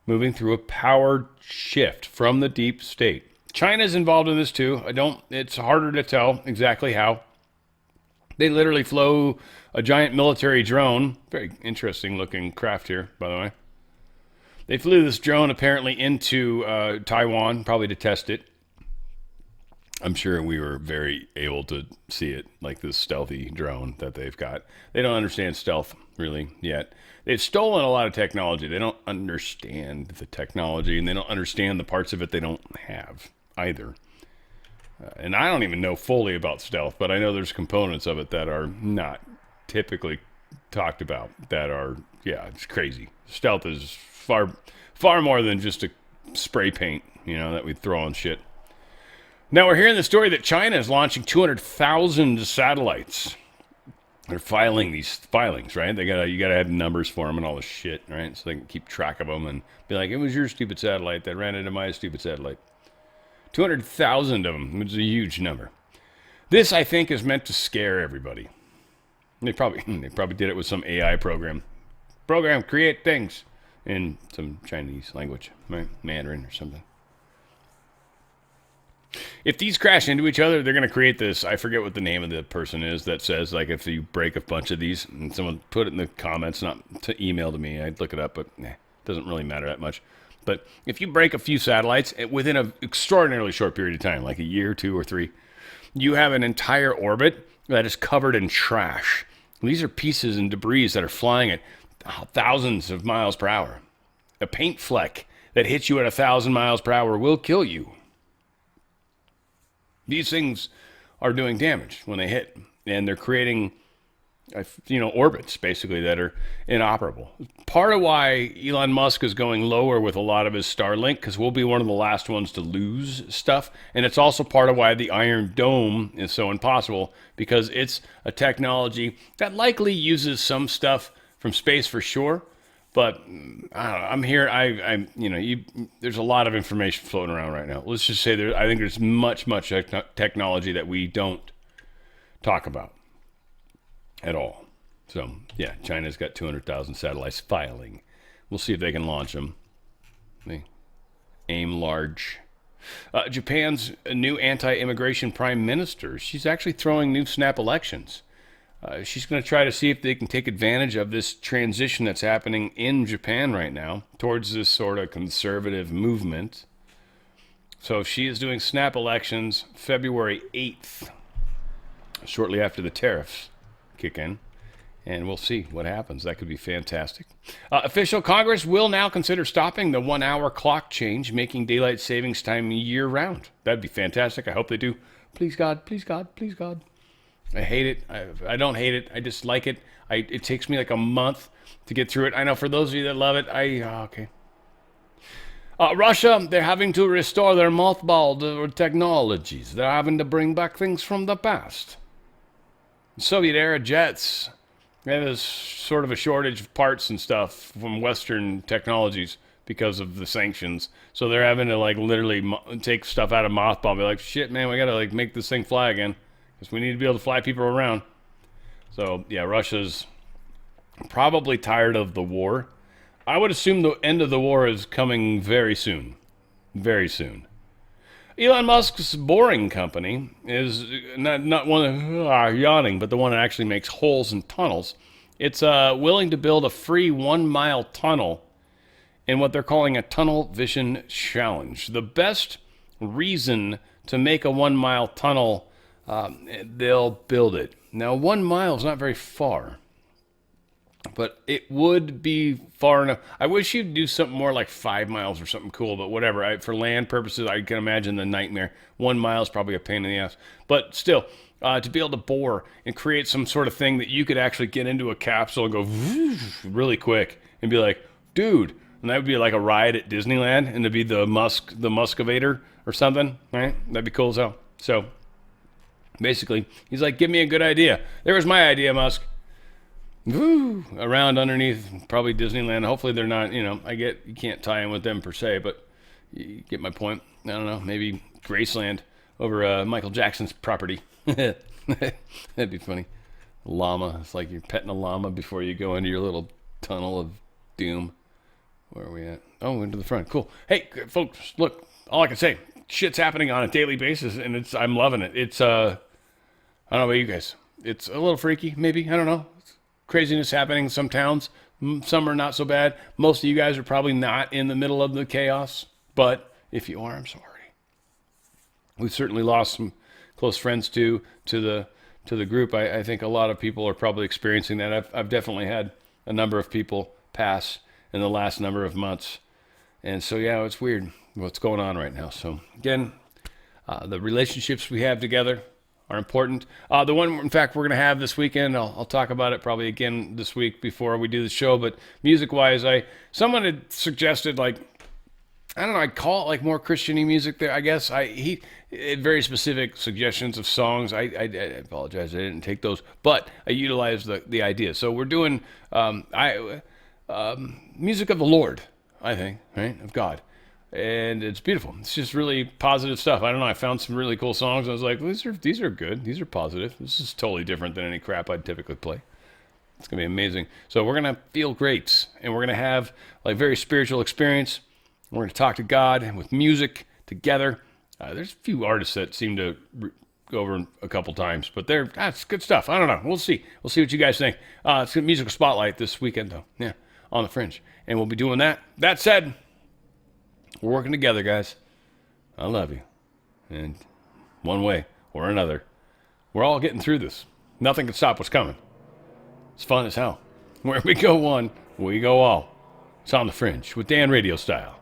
moving through a power shift from the deep state. China's involved in this too. It's harder to tell exactly how. They literally flew a giant military drone. Very interesting looking craft here, by the way. They flew this drone apparently into Taiwan, probably to test it. I'm sure we were very able to see it, like this stealthy drone that they've got. They don't understand stealth really yet. They've stolen a lot of technology. They don't understand the technology, and they don't understand the parts of it they don't have either. And I don't even know fully about stealth, but I know there's components of it that are not typically talked about that are, yeah, it's crazy. Stealth is far more than just a spray paint, that we throw on shit. Now we're hearing the story that China is launching 200,000 satellites. They're filing these filings, right? You gotta have numbers for them and all this shit, right? So they can keep track of them and be like, it was your stupid satellite that ran into my stupid satellite. 200,000 of them, which is a huge number. This, I think, is meant to scare everybody. They probably did it with some AI program. Create things in some Chinese language, right? Mandarin or something. If these crash into each other, they're going to create this. I forget what the name of the person is that says, like, if you break a bunch of these, and someone put it in the comments, not to email to me, I'd look it up, but it doesn't really matter that much. But if you break a few satellites within an extraordinarily short period of time, like a year, 2 or 3, you have an entire orbit that is covered in trash. These are pieces and debris that are flying at thousands of miles per hour. A paint fleck that hits you at 1,000 miles per hour will kill you. These things are doing damage when they hit, and they're creating, orbits basically that are inoperable. Part of why Elon Musk is going lower with a lot of his Starlink, because we'll be one of the last ones to lose stuff, and it's also part of why the Iron Dome is so impossible, because it's a technology that likely uses some stuff from space for sure. But I don't know, I'm here. There's a lot of information floating around right now. Let's just say I think there's much technology that we don't talk about at all. So yeah, China's got 200,000 satellites filing. We'll see if they can launch them. They aim large. Japan's new anti-immigration prime minister. She's actually throwing new snap elections. She's going to try to see if they can take advantage of this transition that's happening in Japan right now towards this sort of conservative movement. So she is doing snap elections February 8th, shortly after the tariffs kick in. And we'll see what happens. That could be fantastic. Official Congress will now consider stopping the 1-hour clock change, making daylight savings time year-round. That'd be fantastic. I hope they do. Please, God, please, God, please, God. I hate it. I don't hate it. I just like it. It takes me like a month to get through it. I know for those of you that love it, okay. Russia, they're having to restore their mothballed technologies. They're having to bring back things from the past. Soviet-era jets, they have this sort of a shortage of parts and stuff from Western technologies because of the sanctions. So they're having to literally take stuff out of mothball and be like, shit, man, we got to make this thing fly again. Because we need to be able to fly people around. So, yeah, Russia's probably tired of the war. I would assume the end of the war is coming very soon. Very soon. Elon Musk's Boring Company is not one yawning, but the one that actually makes holes in tunnels. It's willing to build a free 1-mile tunnel in what they're calling a tunnel vision challenge. The best reason to make a 1-mile tunnel, they'll build it. Now, 1 mile is not very far, but it would be far enough. I wish you'd do something more like 5 miles or something cool, but whatever. For land purposes, I can imagine the nightmare. 1 mile is probably a pain in the ass. But still, to be able to bore and create some sort of thing that you could actually get into a capsule and go really quick and be like, dude, and that would be like a ride at Disneyland, and to be the Muscavator or something, right? That'd be cool as hell. So basically, he's like, give me a good idea. There was my idea, Musk. Woo! Around underneath, probably Disneyland. Hopefully they're not, I get you can't tie in with them per se, but you get my point. I don't know, maybe Graceland over Michael Jackson's property. That'd be funny. Llama. It's like you're petting a llama before you go into your little tunnel of doom. Where are we at? Oh, into the front. Cool. Hey, folks, look, all I can say, shit's happening on a daily basis, and I'm loving it. It's, I don't know about you guys. It's a little freaky, maybe. I don't know. Craziness happening in some towns. Some are not so bad. Most of you guys are probably not in the middle of the chaos, but if you are, I'm sorry. We've certainly lost some close friends to the group. I think a lot of people are probably experiencing that. I've definitely had a number of people pass in the last number of months, and so yeah, it's weird what's going on right now. So again, the relationships we have together are important. The one, in fact, we're going to have this weekend, I'll talk about it probably again this week before we do the show, but music-wise, someone had suggested, I don't know, I'd call it more Christian-y music there, I guess. He had very specific suggestions of songs. I apologize, I didn't take those, but I utilized the idea. So we're doing music of the Lord, I think, right, of God. And it's beautiful. It's just really positive stuff. I don't know. I found some really cool songs. I was like, these are good. These are positive. This is totally different than any crap I'd typically play. It's going to be amazing. So we're going to feel great. And we're going to have very spiritual experience. We're going to talk to God and with music together. There's a few artists that seem to go over a couple times, but that's good stuff. I don't know. We'll see. We'll see what you guys think. It's a musical spotlight this weekend, though. Yeah, on the Fringe. And we'll be doing that. That said, we're working together, guys. I love you. And one way or another, we're all getting through this. Nothing can stop what's coming. It's fun as hell. Where we go one, we go all. It's on the Fringe with Dan Radio Style.